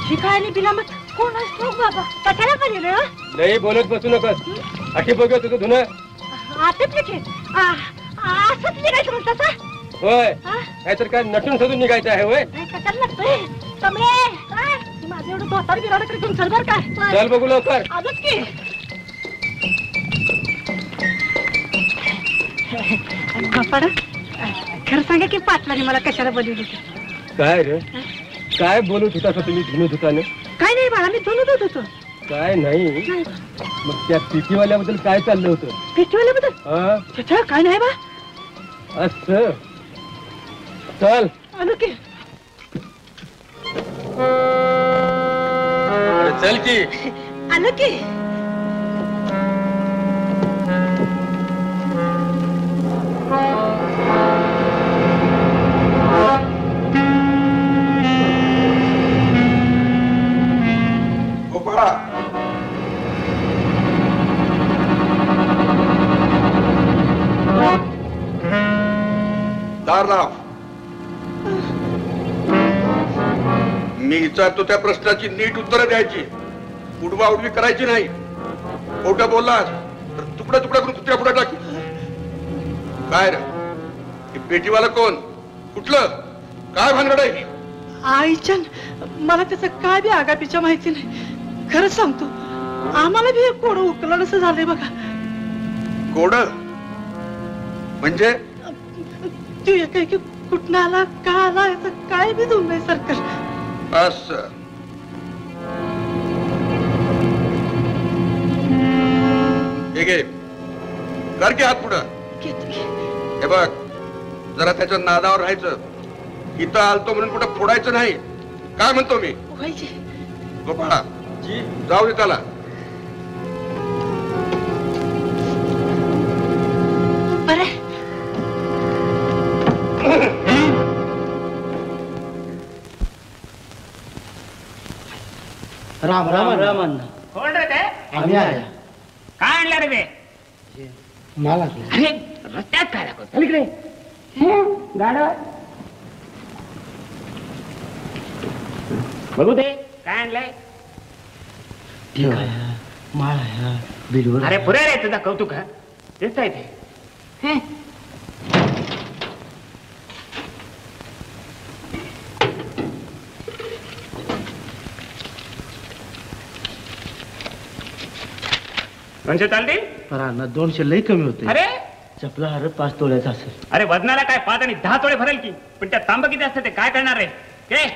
शिकायला बिला मग कोण असतो बाबा कशाला पाहिजे रे? नाही बोलत बसू नकस. आठीप बघ तुझं धुणं. आता असंच निघायचं म्हणतात. होय नाहीतर काय नटून सजून निघायचं आहे होय? कशाला लागतोय कमळे काय माझं एवढं धोतर बिराड तरी घेऊन चल बर काय. चल बघू लवकर. आजच की बापाडा खरं सांगा की पाटलाने मला कशाला बोलवली होती? काय रे काय बोलत होता तुम्ही धुणं धुताने? काय नाही बाळा मी धुणं धुत होतो. काय नाही मग त्या पिटीवाल्याबद्दल काय चाललं होतं? पिटीवाल्याबद्दल? काय नाही बा. असं चल आलो की. चल की. आलो की. दार लाव. मी विचारतो त्या प्रश्नाची नीट उत्तरं द्यायची. उडवा उडवी करायची नाही. खोटं बोललास तर तुकडा तुकडा करून कुत्र्या पुढे टाकी. काय रे पेटीवाला कोण? कुठलं? काय भानगड आहे? आईच्या मला त्याचं काय बी आगापीच्या माहिती नाही. खरंच सांगतो आम्हाला बी कोड उकलं असं झालंय बघा. कोड म्हणजे? तू एका कुठं आला का आला याचं काय बी दोन नाही सरकार. असं ठीक आहे कर की हात पुढं. हे बघ जरा त्याच्या नादावर राहायचं. इथं आलतो म्हणून कुठं फोडायचं नाही. काय म्हणतो मी? गोपाळा जाऊ दे त्याला. राम राम राम अण्णा. कोण रे ते? आम्ही आल्या. काय आणलं रे ते? मला अरे रस्त्यात काय दाखवतो? इकडे गाडा बघू दे काय आणलंय. माळा बिलवर. अरे पुरे रे तुझा कौतुक हा तेच आहे ते. 200 चालतील? पर अण्णा 200 लई कमी होते. अरे चपला हार 5 तोळ्याचा असेल. अरे वजनाला काय 5 आणि 10 तोळे भरेल की, पण त्या तांब किती असतं ते काय करणार आहे ते?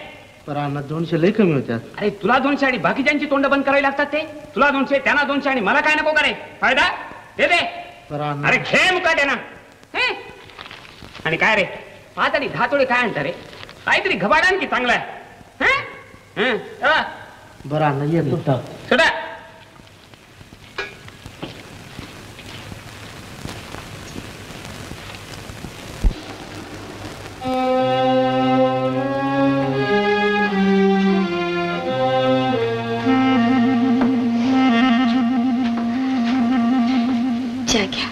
पर अण्णा 200 लई कमी होत्यात. अरे तुला 200 आणि बाकीच्यांची तोंड बंद करावी लागतात ते. तुला 200 त्यांना 200 आणि मला काय नको करे फायदा दे दे. पर अण्णा अरे खेळ मुकाटे ना. आणि काय रे 5 आणि 10 तोळे काय आणता रे? काहीतरी घबाडान की चांगला आहे. बरं अण्णा येतो. सोडा. जाग्या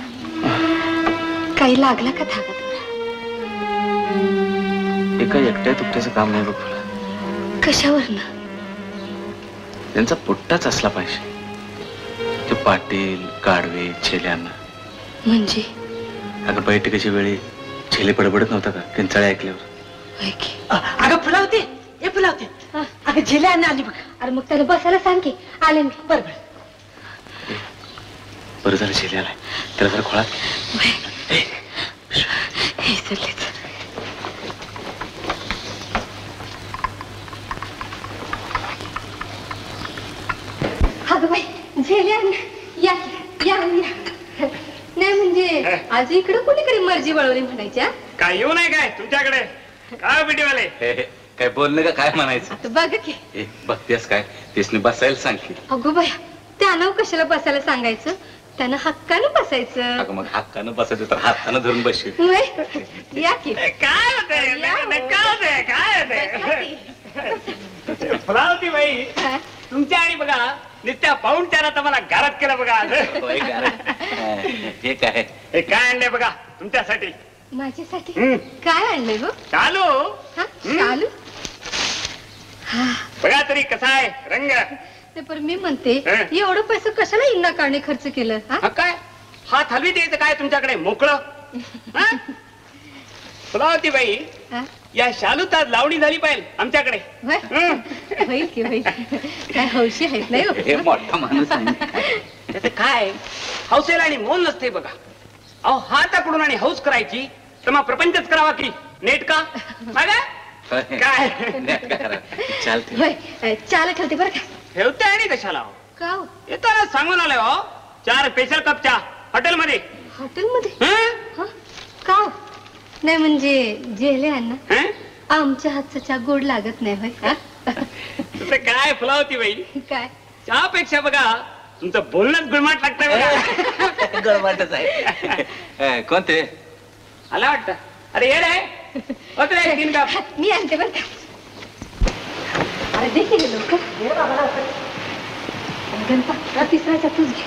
काही लागला का धागा तुला? एका एकट्या तुकट्याचं काम नाही बघ तुला. कशावरनं? त्यांचा पुट्टाच असला पाहिजे. ते पाटील गाडवे छेल्यांना. म्हणजे अगं बैठकीच्या वेळी छेले बडबडत नव्हता का किंचाळे ऐकल्यावर? अगं फुलावते हे फुलावते. अगं झेले आणा आली बघ. अरे मग त्याला बसायला सांग की. आले मी. बरोबर. बरं झालं छेले आलाय. त्याला जरा खोळा. हे चाललेच. अगं बाई झेले या या. नाही म्हणजे आज इकडे कोणीकडे मर्जी वळवली म्हणायच्या. काय येऊ नाही काय तुमच्याकडे काय बिटीवाले? काय बोलणं का काय म्हणायचं? आता बघ की. बघतेस काय तेच बसायला सांग की. अगो बाया त्यानं कशाला बसायला सांगायचं? त्यानं हक्कानं बसायचं. अगं मग हक्कानं बसायचं तर हातानं धरून बसशील. या की. काय होतंय फुलावती बाई तुमच्या आणि बघा नित्या पाहून त्याला तर मला घरात केलं बघा. हे काय हे काय आणलंय बघा तुमच्यासाठी. माझ्यासाठी काय आणलंय गो? चालू चालू बघा तरी कसा आहे रंग. पण मी म्हणते एवढं पैसे कशाला इंगा काढणे खर्च केलं? काय हात हलवी द्यायचं काय तुमच्याकडे मोकळं? फुलावती बाई या शालूत आज लावणी झाली पाहिजे आमच्याकडे. होईल की होईल. काय हौशी आहेत नाही मोठा माणूस त्याचं काय हौसेला आणि मोल नसते बघा. अहो हाताकडून आणि हौस करायची तर मग प्रपंचच करावा की नेट का? काय चाल ठेवते बरं का. ठेवते आणि कशाला का येताना सांगून आलोय हो 4 स्पेशल कप चहा हॉटेलमध्ये. हॉटेलमध्ये का? नाही म्हणजे जेले अण्णा आमच्या हातचा चहा गोड लागत नाही होय. तुझं काय फुलावती बाई काय चहापेक्षा बघा तुमचं बोलणंच गुळमाट लागतंय बघा. गळमाटच आहे. कोणते आला वाटतं? अरे येड आहे. 3 कप मी आणते बरं का. अरे देखील लोक गणपा तिसऱ्याच्या तूच घे.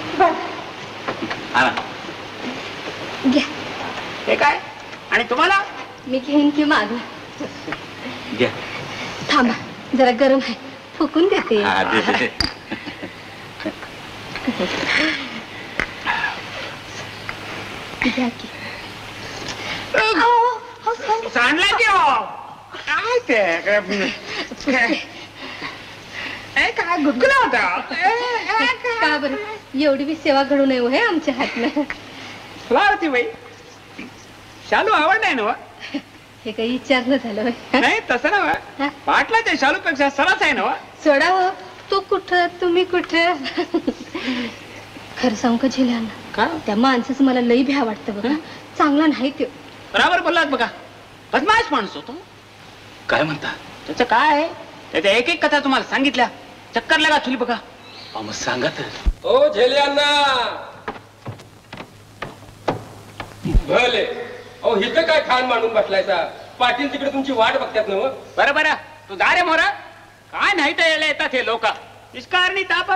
घ्या. हे काय आणि तुम्हाला? मी घेईन की माग. घ्या. थांबा जरा गरम आहे फुकून देते. घ्या की. सांडला की काय ते काय गुदगुला होता. का बरं एवढी बी सेवा घडू नये हे आमच्या हातनं. फुलावती बाई शालू आवडलाय ना? हे काही विचारणं झालं नाही तसं ना पाटला त्या शालू पेक्षा सरस आहे ना. सोडा हो. तू कुठं तुम्ही कुठं. खरं सांगू का झेल्यांना का त्या माणसाचं मला लई भ्या वाटतं बघा. चांगला नाही ते. बरोबर बोललात बघा. बदमाश माणूस होतो. काय म्हणता? त्याचं काय आहे त्याच्या एक एक कथा तुम्हाला सांगितल्या चक्कर लगा चुली बघा. मग सांगा तर. ओ झेल्यांना भले. अहो हिथं काय खान मांडून बसलायचा? पाटील तिकडे तुमची वाट बघतात ना. बरं बरं तू जा रे मोरा. काय नाही तर यायला येतात हे लोक निष्कारणी ताप.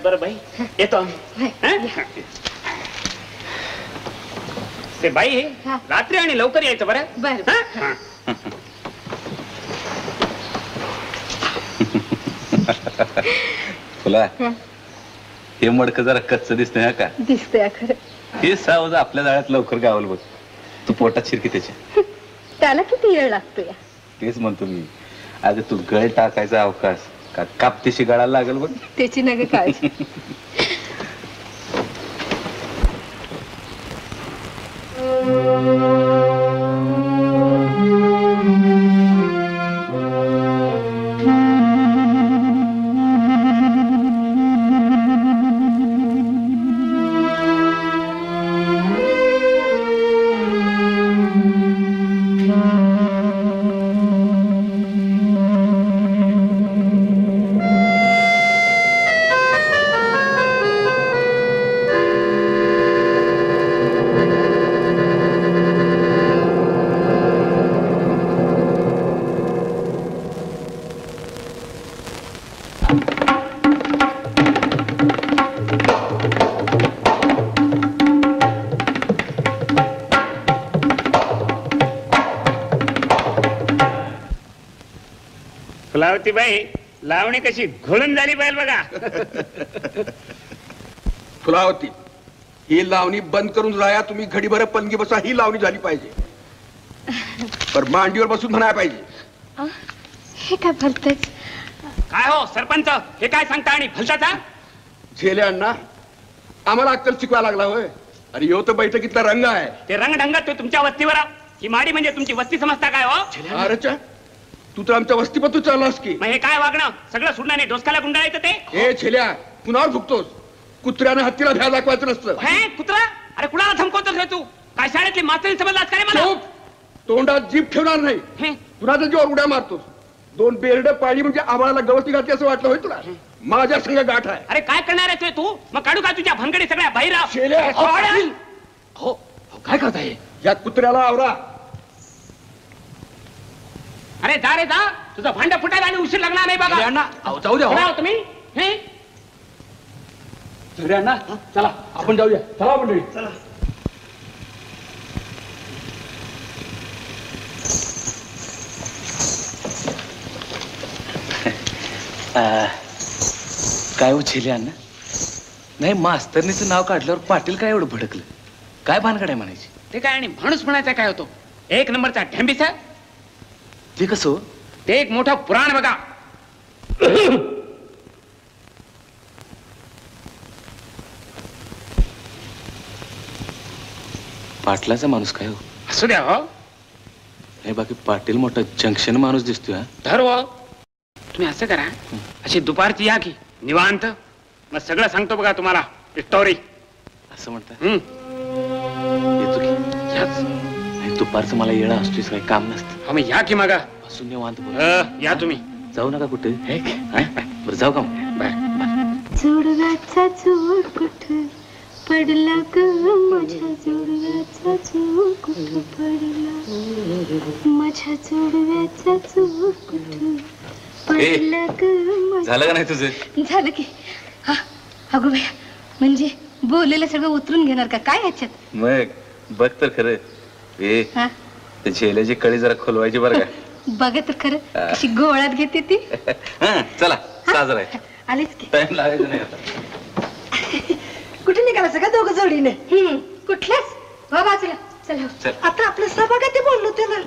बरं बाई येतो आम्ही. ते बाई रात्री आणि लवकर यायचं बरं. बरं फुला हे मडक जरा कच्च दिसतंय का? दिसतंय खरं. हे सावज आपल्या जाळ्यात लवकर गावल बघ. तू पोटात शिरकी त्याच्या. त्याला किती वेळ लागतोय? तेच म्हणतो मी. अगं तू गळ टाकायचा अवकाश का कापतेशी गळाला लागल बघ. त्याची नग काळजी. फुलावती बाई लावणी कशी घोळून झाली पाहिजे बघा. फुलावती, ही लावणी बंद करून राया तुम्ही घडीभर पलंगी बसा. ही लावणी झाली पाहिजे. पर मांडीवर बसून म्हणायला पाहिजे. हे काय भलतेच? काय हो सरपंच, हे काय सांगता आणि भलताचा? झेले अण्णा, आम्हाला अक्कल शिकवायला लागला होय. अरे यो तर बैठकीतला रंग आहे. ते रंग ढंग तो तुमच्या वस्तीवर ही माडी म्हणजे तुमची वस्ती समजता काय हो? अरेच्या, तू तर आमच्या वस्तीपतू चाललास की. मग हे काय वागणं? सगळं सोडण्याने डोसकाला गुंडाळायचं ते? ए छेल्या, कुणावर फुकतोस? कुत्र्यानं हत्तीला भ्या दाखवायचं नसतं. हे कुत्रा? अरे कुणाला धमकवतोस रे तू? काय शाळेतली मास्तरी समजलास का रे मला? तोंडात जीभ ठेवणार नाही. कुणाच्या जीवावर उड्या मारतोस. 2 बेरड पाळी म्हणजे आम्हाला गवती घातली असं वाटलं होय तुला? माझ्या संग गाठ आहे. अरे काय करणार आहे तू? मग काढू का तुझ्या भानगडी सगळ्या बाहेर? हो, काय करताय? या कुत्र्याला आवरा. अरे जा रे जा, तुझं भांड फुटायला आणि उशीर लागणार नाही बघा. जाऊ द्या तुम्ही. सगळ्यांना चला आपण जाऊया. चला मंडळी, चला. काय उचेले अण्णा? नाही, मास्तरनीचं नाव काढल्यावर पाटील काय एवढं भडकलं? काय भानगड आहे म्हणायची? ते काय आणि माणूस म्हणायचा काय होतो? 1 नंबरचा ढेंबीचा. ते कसं? ते एक मोठं पुराण बघा. पाटलाचा माणूस काय हो? असू द्या हो. नाही, बाकी पाटील मोठा जंक्शन माणूस दिसतोय. ठरव, तुम्ही असं करा, अशी दुपारची या की निवांत, मग सगळं सांगतो बघा तुम्हाला स्टोरी. असं म्हणता? येतो की. नाही, दुपारचं मला येणं असतोच, काही काम नसतं. मग या की मग बसून निवांत या तुम्ही. जाऊ नका कुठे. बरं, जाऊ का मग? जोडव्याचा जोड कुठं पडला ग माझ्या जोडव्याचा जोड कुठं पडला, माझ्या जोडव्याचा जोड कुठं पडला ग. झालं का नाही तुझं? झालं की. हा अगो बाया, म्हणजे बोललेलं सगळं उतरून घेणार का काय ह्याच्यात? मग बघ तर खरं. ते झेल्याची कळी जरा खोलवायची बरं का. बघ तर खरं कशी गोळ्यात घेते ती. चला साजर आहे. आलीच की. टाइम लागायचं नाही आता. कुठे निघालास का दोघं जोडीने? कुठल्याच हो बाजूला. चल, आता आपल्या सभागाती बोललो ते ना.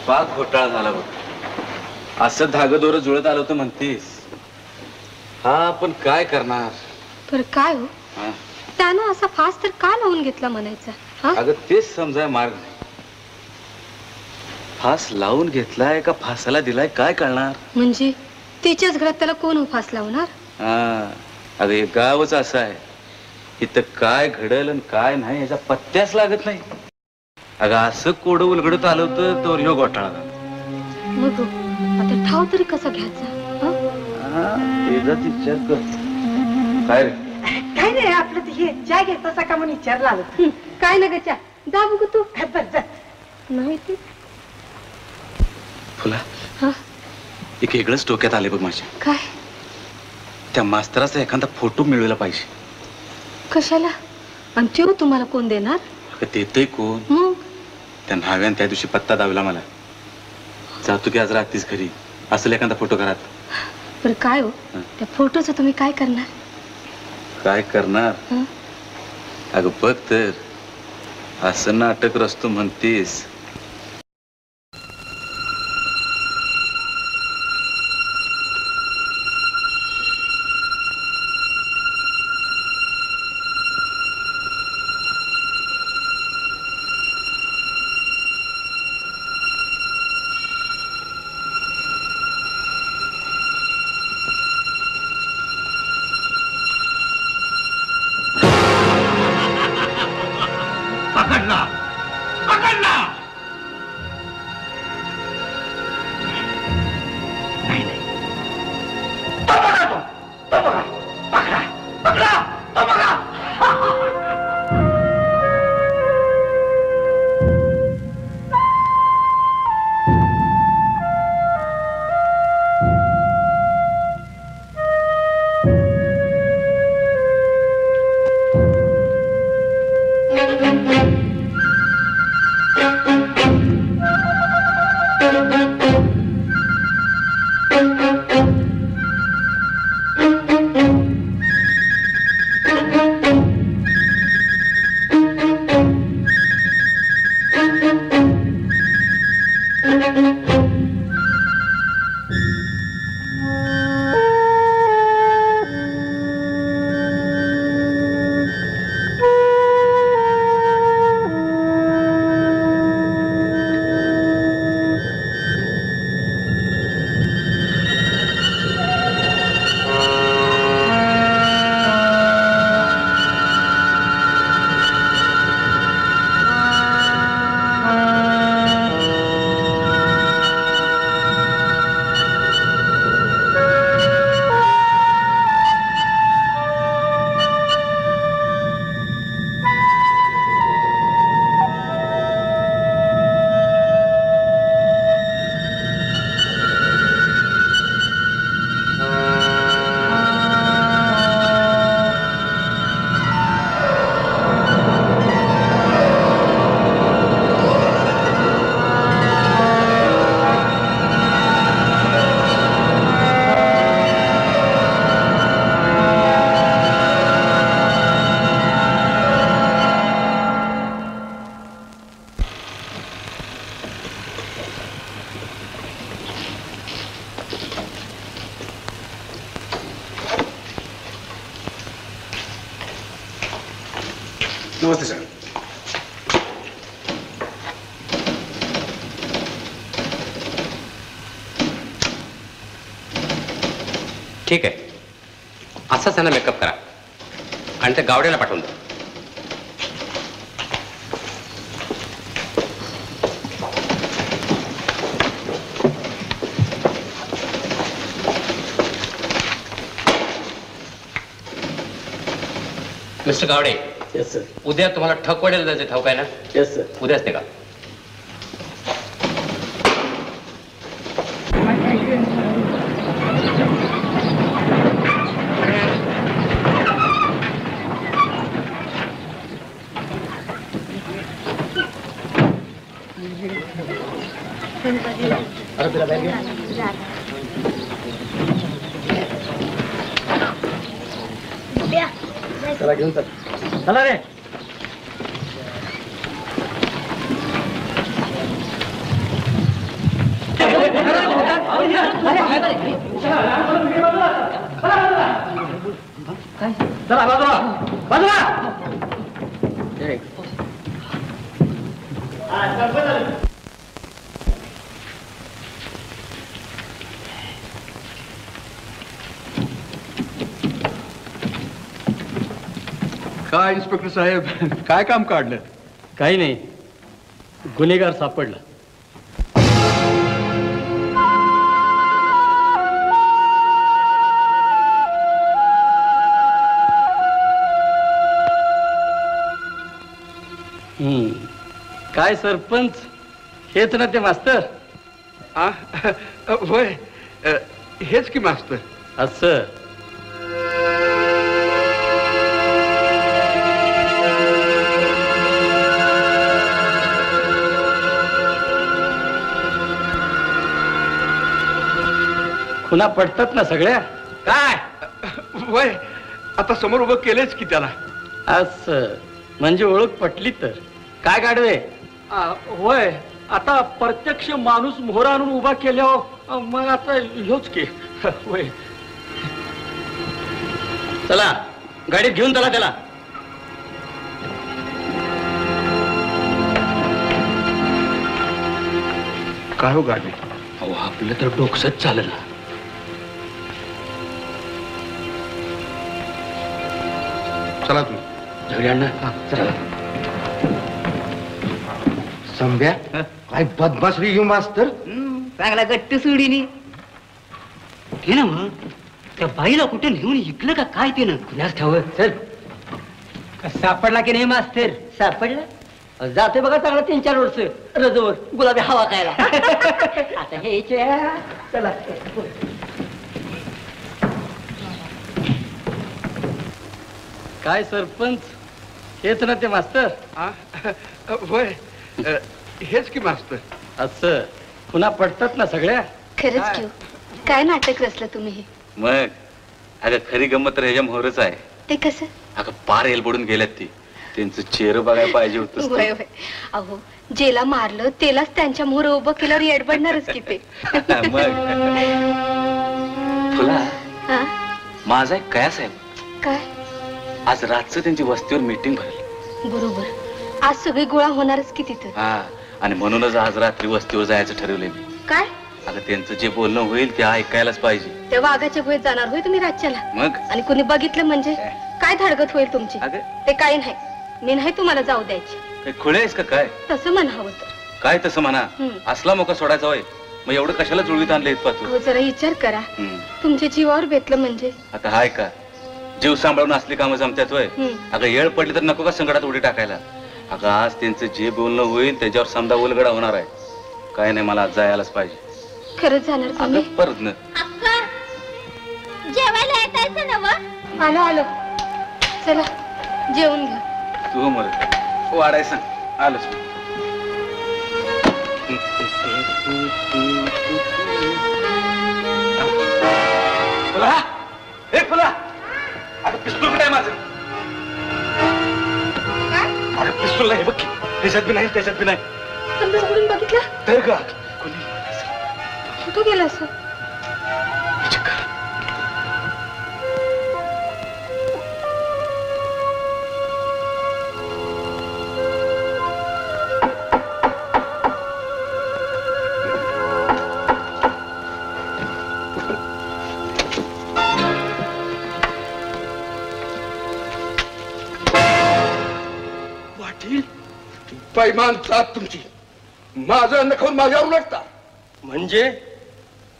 पाक घोटाळा झाला बघ. असं धागदोरं जुळत आलं तर म्हणतीस. हा, पण काय करणार? तर काय हो, त्यानं असा फास तर का लावून घेतला म्हणायचा? अगं तेच समजाय मार्ग नाही. फास लावून घेतलाय का फासाला दिलाय काय कळणार? म्हणजे तिच्याच घरात त्याला कोण फास लावणार? अगं हे गावच असं आहे, इथं काय घडल आणि काय नाही याचा पत्त्याच लागत नाही. अगं असं कोडं उलगडत आलं होतं तर ह्यो घोटाळा. मग आता ठाव तरी कसा घ्यायचा? विचार कर. काय रे? काय नाही, आपलं हे चहा घेत तसा का म्हणून विचारला आलं. काय ना गच्या जा बघू तू. नाही ते फुला, एक वेगळंच डोक्यात आले बघ माझ्या. काय? त्या मास्तराचा एखादा फोटो मिळवला पाहिजे. कशाला? आमची तुम्हाला कोण देणार? देतय कोण? मग त्या न्हाव्यान त्या दिवशी पत्ता दावला मला. जातो की आज रात्रीच घरी, असलं एखादा फोटो घरात. बरं काय हो, त्या फोटोचं तुम्ही काय करणार? काय करणार? अगं बघ तर, असं नाटक रचतो म्हणतीस. पकडला, पकडला. नमस्ते सर. ठीक आहे, असाच त्यांना मेकअप करा आणि त्या गावड्याला पाठवून द्या. मिस्टर गावडे. Yes sir. उद्या तुम्हाला ठकवाड्याला जायचं ठाऊक आहे ना? Yes sir. उद्याच ते का? चला घेऊन चल. चला रे. चला बाजूला बाजूला. काय इन्स्पेक्टर साहेब, काय काम काढलं? काही नाही, गुन्हेगार सापडला. काय सरपंच, हेच ना ते मास्तर? होय, हेच की मास्तर. असं. खुना पडतात ना सगळ्या? काय वय, आता समोर उभं केलेच की त्याला. असं म्हणजे ओळख पटली तर. काय गाडवे? होय, आता प्रत्यक्ष माणूस मोहरा आणून उभा केल्यावर मग आता ह्योच की. होय. चला गाडीत घेऊन चला त्याला. काय हो गाडी? अहो आपलं तर डोकसच चाललं ना. चला तुम्ही झगडी अण्णा. चला. संभ्या काय बदमाश रे यू मास्तर. चांगला गट्ट सोडीनी ते ना मग त्या बाईला कुठे नेऊन इकलं का काय ते ना? कुणास ठाव. चल. सापडला की नाही मास्तर? सापडला. जाते बघा चांगला 3-4 वर्ष रजवर गुलाबी हवा खायला. आता हे चला. काय सरपंच, हेच ना ते मास्तर? होय, हेच की मास्तर. असं पुन्हा पडतात ना सगळ्या? खरंच घेऊ. काय नाटक रचलं तुम्ही हे? मग अगं खरी गंमत तर ह्याच्या मोहरच आहे. ते कसं? अगं पार एलबडून गेल्यात ती. त्यांचं चेहरा बघायला पाहिजे होतं. वय वय अहो जेला मारलं त्यालाच त्यांच्या मोहर उभं केल्यावर येडबडणारच की ते. मग फुला माझा एक कयास आहे. काय? आज रातचं त्यांची वस्तीवर मीटिंग भरली. बरोबर आज सगळी गोळा होणारच की तिथं. हा आणि म्हणूनच आज रात्री वस्तीवर जायचं ठरवलंय मी. काय? अगं त्यांचं जे बोलणं होईल ते ऐकायलाच पाहिजे. त्या वाघाच्या गुहेत जाणार होय तुम्ही रातच्याला? मग आणि कुणी बघितलं म्हणजे काय धडगत होईल तुमची? ते काय नाही, मी नाही तुम्हाला जाऊ द्यायची. काय खुळे आहेस का काय? तसं म्हणावं तर. काय तसं म्हणा? असला मोका सोडायचा होय? मग एवढं कशाला जुळवीत आणले पाहतो? हो जरा विचार करा, तुमच्या जीवावर बेतलं म्हणजे. आता हाय का जीव सांभाळून असली कामं जमतात होय? अगं येळ पडली तर नको का संकटात उडी टाकायला? अगं आज त्यांचं जे बोलणं होईल त्याच्यावर समजा उलगडा होणार आहे. काय नाही मला आज जायलाच पाहिजे. खरंच जाणार तुम्ही? परत न जेवायला येतायचं ना मग? आलो आलो, चला जेवून घ्या. तू मर वाढाय सांग. आलोच फुला. हे फुला, अगं पिस्तूल कुठे आहे माझं? अगं पिस्तूल नाही बघ की, त्याच्यात बी नाही त्याच्यात बी नाही. समजा उघडून बघितलं तर का कुठं गेलं असं? बैमान जात तुमची, माझं नखाऊन माझ्यावर उलटता. म्हणजे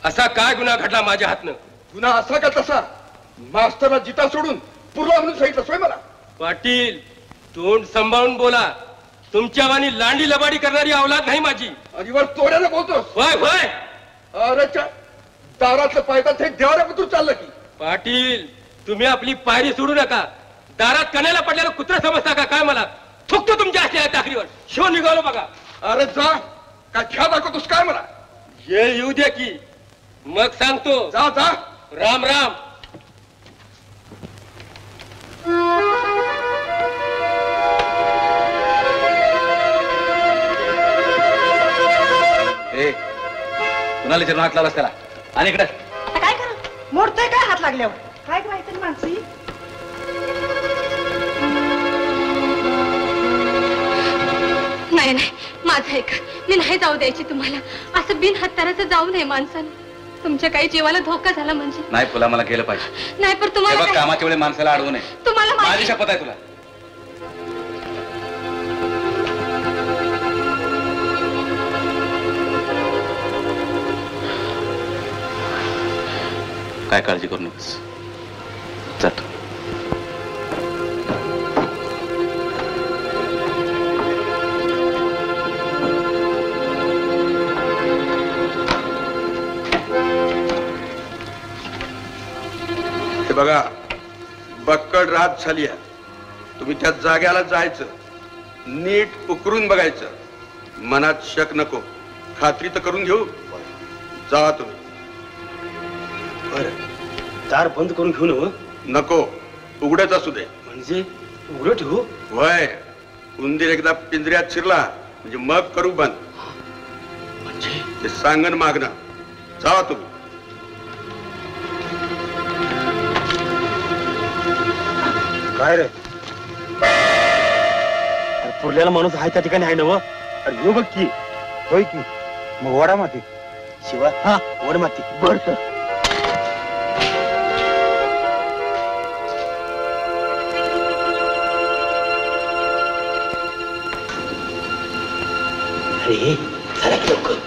असा काय गुन्हा घडला माझ्या हातनं? गुन्हा असा का तसा? मास्तरला जिता सोडून पुरला म्हणून सांगितलं सोय मला. पाटील तोंड सांभाळून बोला. तुमच्या वाणी लांडी लबाडी करणारी अवलाद नाही माझी. अजिवर तोड्याला बोलतोस? होय होय. अरे दारातलं पायदा थेट देवाऱ्या कुठून चाललं की? पाटील तुम्ही आपली पायरी सोडू नका. दारात कण्याला पडलेलं कुत्रा समजता का काय? मला थुकतो तुमच्या असल्या टाकरीवर. शो निघालो बघा. अरे जा, काय ख्या दाखवतोस काय मला? ये येऊ द्या की मग सांगतो. जा जा. राम राम. ए कुणाला जन्म हात लावलास त्याला? आणि इकडे आता काय करा? मोडतोय काय हात लागल्यावर? काय करायचं माणसं? नाही नाही माझं ऐका, मी नाही जाऊ द्यायची तुम्हाला. असं बिन हत्याराचं जाऊ नये माणसानं. तुमच्या काही जीवाला धोका झाला म्हणजे. नाही फुला मला केलं पाहिजे. नाही पण तुम्हाला कामाच्या वेळी माणसाला अडवू नये. तुम्हाला माझी शपथ आहे तुला. काय काळजी करू नकोस. जातो. बघा बक्कड रात झाली आहे. तुम्ही त्या जाग्याला जायचं, नीट उकरून बघायचं. मनात शक नको, खात्री तर करून घेऊ. जा तुम्ही. दार बंद करून घेऊ ना? नको, उघडच असू दे. म्हणजे उघड ठेवू? वय उंदीर एकदा पिंजऱ्यात शिरला म्हणजे मग करू बंद. म्हणजे ते सांगण मागणं. जा तुम्ही. काय रे? पुरल्याला माणूस आहे त्या ठिकाणी आहे ना? अरे येऊ बघ की. होय की. मग वडा माती शिवा. हा वड माती. बर तर अरे चला की लवकर.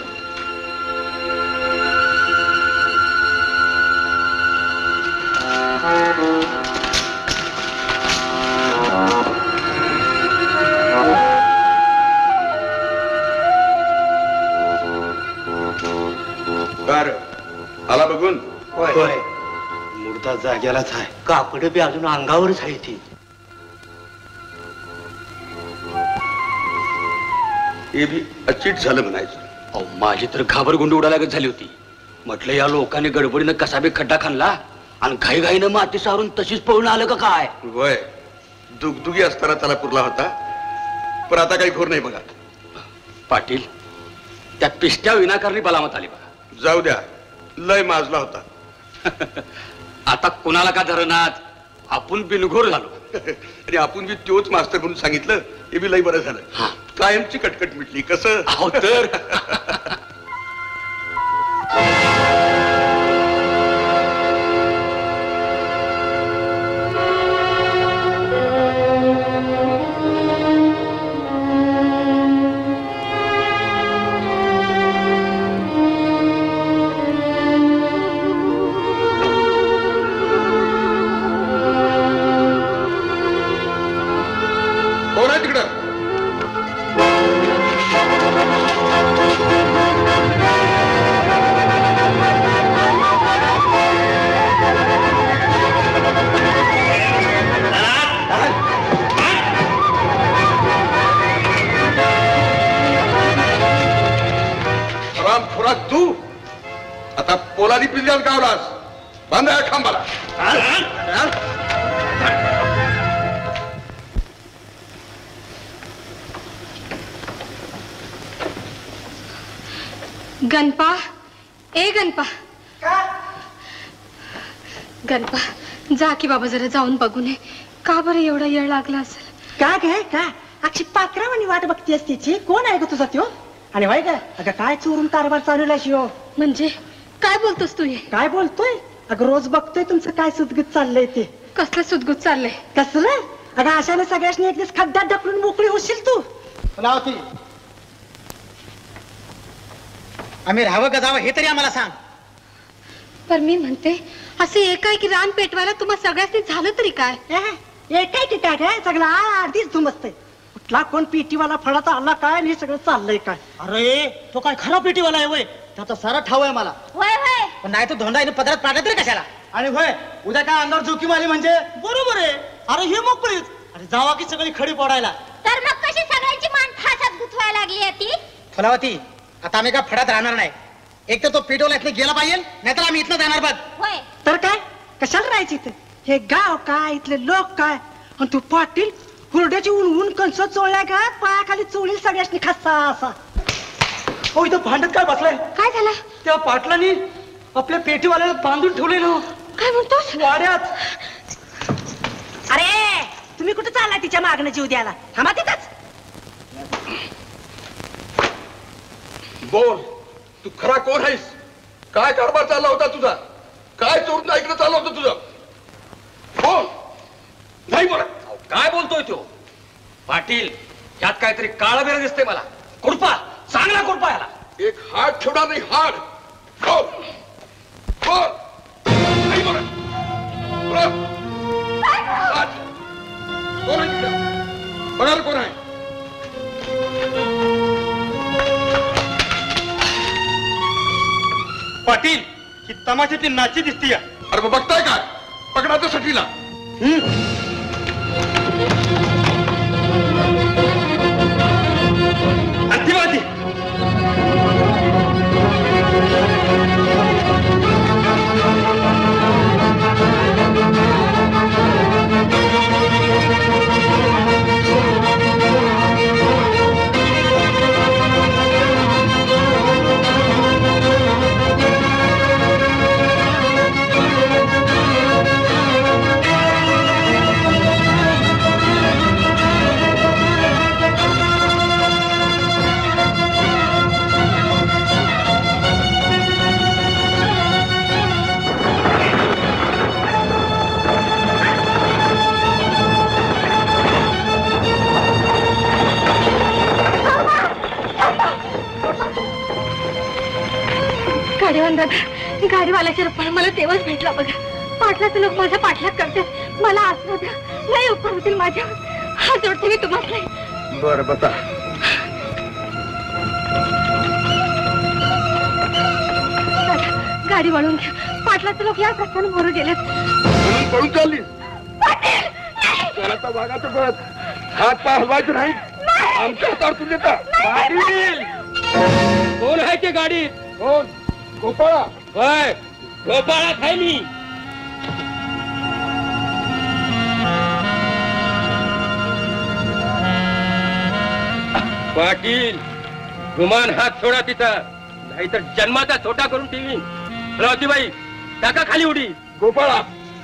आला बघून? होय. मुर्दा जाग्यालाच आहे. कापड बी अजून अंगावरच आहे ती. हे बी अचिट झालं म्हणायचं. अहो माझी तर घाबर गुंड उडायला झाली होती. म्हटलं या लोकांनी गडबडीनं कसा बी खड्डा खाल्ला आणि घाईघाईनं माती सारून तशीच पळून आलं का काय? वय दुगदुगी असताना त्याला पुरला होता, पण आता काही घोर नाही बघा. पाटील, त्या पिष्ट्या विनाकारणी बलामत आली बघा. जाऊ द्या, लय माजला होता. आता कुणाला का धरणात, आपण बिनघोर झालो. आणि आपण बी तोच मास्तर म्हणून सांगितलं, हे बी लय बरं झालं. कायमची कटकट मिटली. कसं तर कोण आहे तिकडं? रामखोराक तू आता पोलादी पिल्ल्यात गावलास. बांधा खांबाला. गणपा, ए गणपा, गणपा जा की बाबा, जरा जाऊन बघून ये. का बरं एवढा येळ लागला असेल? काय काय काय अक्षी पात्रावानी वाट बघतीस तिची? कोण आहे ग तुझा त्यो? आणि वाय का अगं काय चोरून कारभार चालवला शिव? म्हणजे काय बोलतोस तू? हे काय बोलतोय? अगं रोज बघतोय तुमचं काय सुदगुत चाललंय ते. कसलं सुदगुत चाललंय? कसलं? अगं अशाने सगळ्यांनी एक दिवस खड्ड्यात ढकलून मोकळी होशील तू. फुलावती, आम्ही राहावं का जावं हे तरी आम्हाला सांग. पण मी म्हणते असे एकाएकी रान पेटवायला तुम्हा सगळ्यांनी झालं तरी काय? एकाएकी काय काय सगळं अर्धीच धुमसतंय. कुठला कोण पेटीवाला फळाचा आला काय आणि हे सगळं चाललंय काय? अरे तो काय खरा पेटीवाला आहे वय, त्याचा सारा ठाव आहे मला. पण नाही तो धोंडा पदरात पाडला तरी कशाला? आणि होय उद्या काय अंगावर जोखीम आली म्हणजे बरोबर आहे. अरे हे मोकळीच. अरे जावा की सगळी खडी पडायला. तर मग कशी सगळ्यांची मान फासात गुंतवायला लागली आहे ती? फुलावती, आता आम्ही का फडात राहणार नाही. एक तर तो पेटवला इथनं गेला पाहिजे, नाहीतर आम्ही इथनं जाणार बघ. होय तर काय कशाला राहायची इथे? हे गाव काय, इथले लोक काय, आणि तू पाटील हुरड्याची ऊन कंस चोळल्या का पायाखाली चोळील सगळ्यांनी खस्सा असा. हो इथं भांडत काय बसलाय? काय झालं? त्या पाटलांनी आपल्या पेटीवाल्याला बांधून ठेवले ना. काय म्हणतोस? वाड्यात. अरे तुम्ही कुठे चाललाय तिच्या मागणं जीव द्यायला? थांबा तिथंच. बोल, तू खरा कोण आहेस? काय कारभार चालला होता तुझा? काय चोरून ऐकलं चाललं होतं तुझं? बोल. नाही बोला. काय बोलतोय तो? पाटील, यात काहीतरी काळबेर दिसते मला. कुरपा, चांगला कुरपा याला. एक हात ठेवणार नाही. हाड बोल. बोल. नाही बोला. बोला. कोण आहे तिकडं? बघाल कोण आहे? पाटील, ही तमाशाची नाची दिसतीय. अरे मग बघताय काय? पकडाचं सटीला. अंतिमाती गाडीवाल्याच्या रूपाने मला तेव्हाच भेटला बघा. पाटलाचे लोक माझ्या पाठलाग करतात. मला आसरा द्या, लय उपकार होतील माझ्या. हा जोडते मी तुम्हाला. बरं बसा. गाडी वळून घ्या. पाटलाचे लोक या रस्त्याने मोरू गेलेत. म्हणून पळून चालली? त्याला वागाचं बघ. हात पाय हलवायचं नाही. आमच्या हातावर तू देता. पाटील, कोण आहे ते गाडी? कोण? गोपाळा. होय, गोपाळात आहे मी. पाटील गुमान हात सोडा तिचा, नाहीतर जन्माचा छोटा करून ठेवीन. बाई टाका खाली उडी. गोपाळा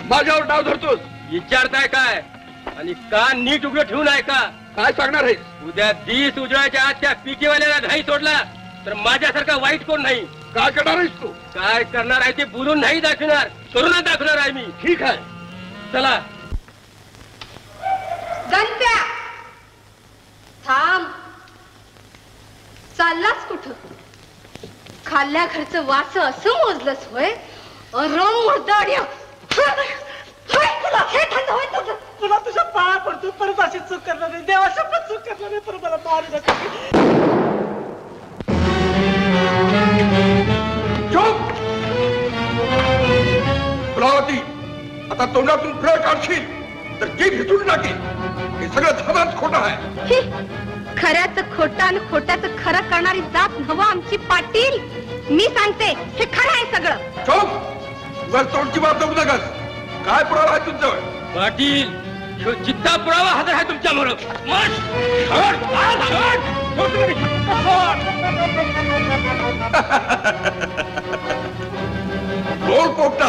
माझ्यावर डाव धरतोस. विचारताय काय आणि कान नीट उघडं ठेवून आहे का? काय सांगणार आहे? उद्या दिस उजळायच्या आत त्या पिकेवाल्याला नाही सोडला तर माझ्यासारखा वाईट कोण नाही. काय करणार आहेस तू? काय करणार आहे ते बोलून नाही दाखवणार, करूनच दाखवणार आहे मी. ठीक आहे, चला. गणप्या थांब, चाललास कुठं? खाल्ल्या घरचं वास असं मोजलंस होय? तुला तुझ्या पाया पडतो, परत अशी चूक करणार नाही. देवाच्या पण चूक करणार नाही, परत मला मारू नका. फुलावती, आता तोंडातून फळ काढशील तर जीभ हिसून टाकील. हे सगळं धनाच खोटं आहे. खऱ्याचं खोटं आणि खोट्याचं खरं करणारी जात नव्ह आमची पाटील. मी सांगते हे खरं आहे सगळं. चोप, उगाच तोंडची बाब जमू नकस. काय पुरावा आहे तुमच्यावर? पाटील ह्यो जिद्दा पुरावा हजर आहे तुमच्या मोर. बोल पोपटा,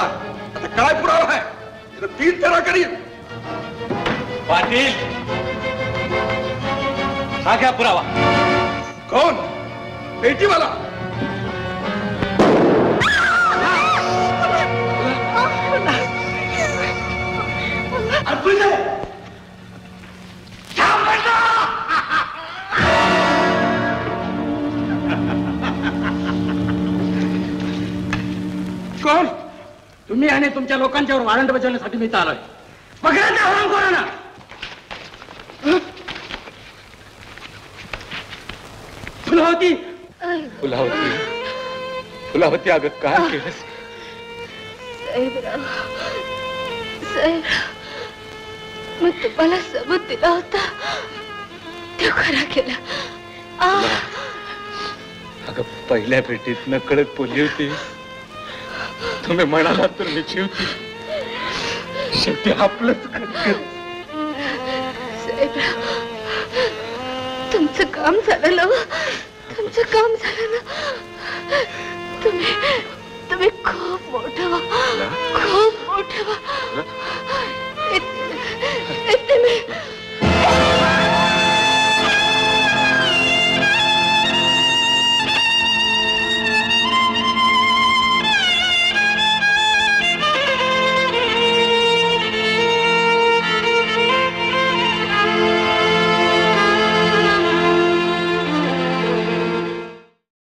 आता काय पुरावा आहे? तीन फेरा करीन. पाटील हा घ्या पुरावा. कोण? पेटीवाला. कोण? तुम्ही आणि तुमच्या लोकांच्यावर वारंट बजावण्यासाठी मी आलोय. पकडा त्या हरामखोरांना. फुलावती, फुलावती, फुलावती, अगं काय केलंस? साहेबराव, साहेबराव, मी तुम्हाला सबूत दिला होता, तो खरा केला. अगं पहिल्या भेटीत नकळत बोलली होती. तुम्ही म्हणाला तर मी जीवती. शेवटी आपलंच साहेबराव, तुमचं काम झालं ना, तुमचं काम झालं ना. तुम्ही खूप मोठं व्हा, खूप मोठं व्हा.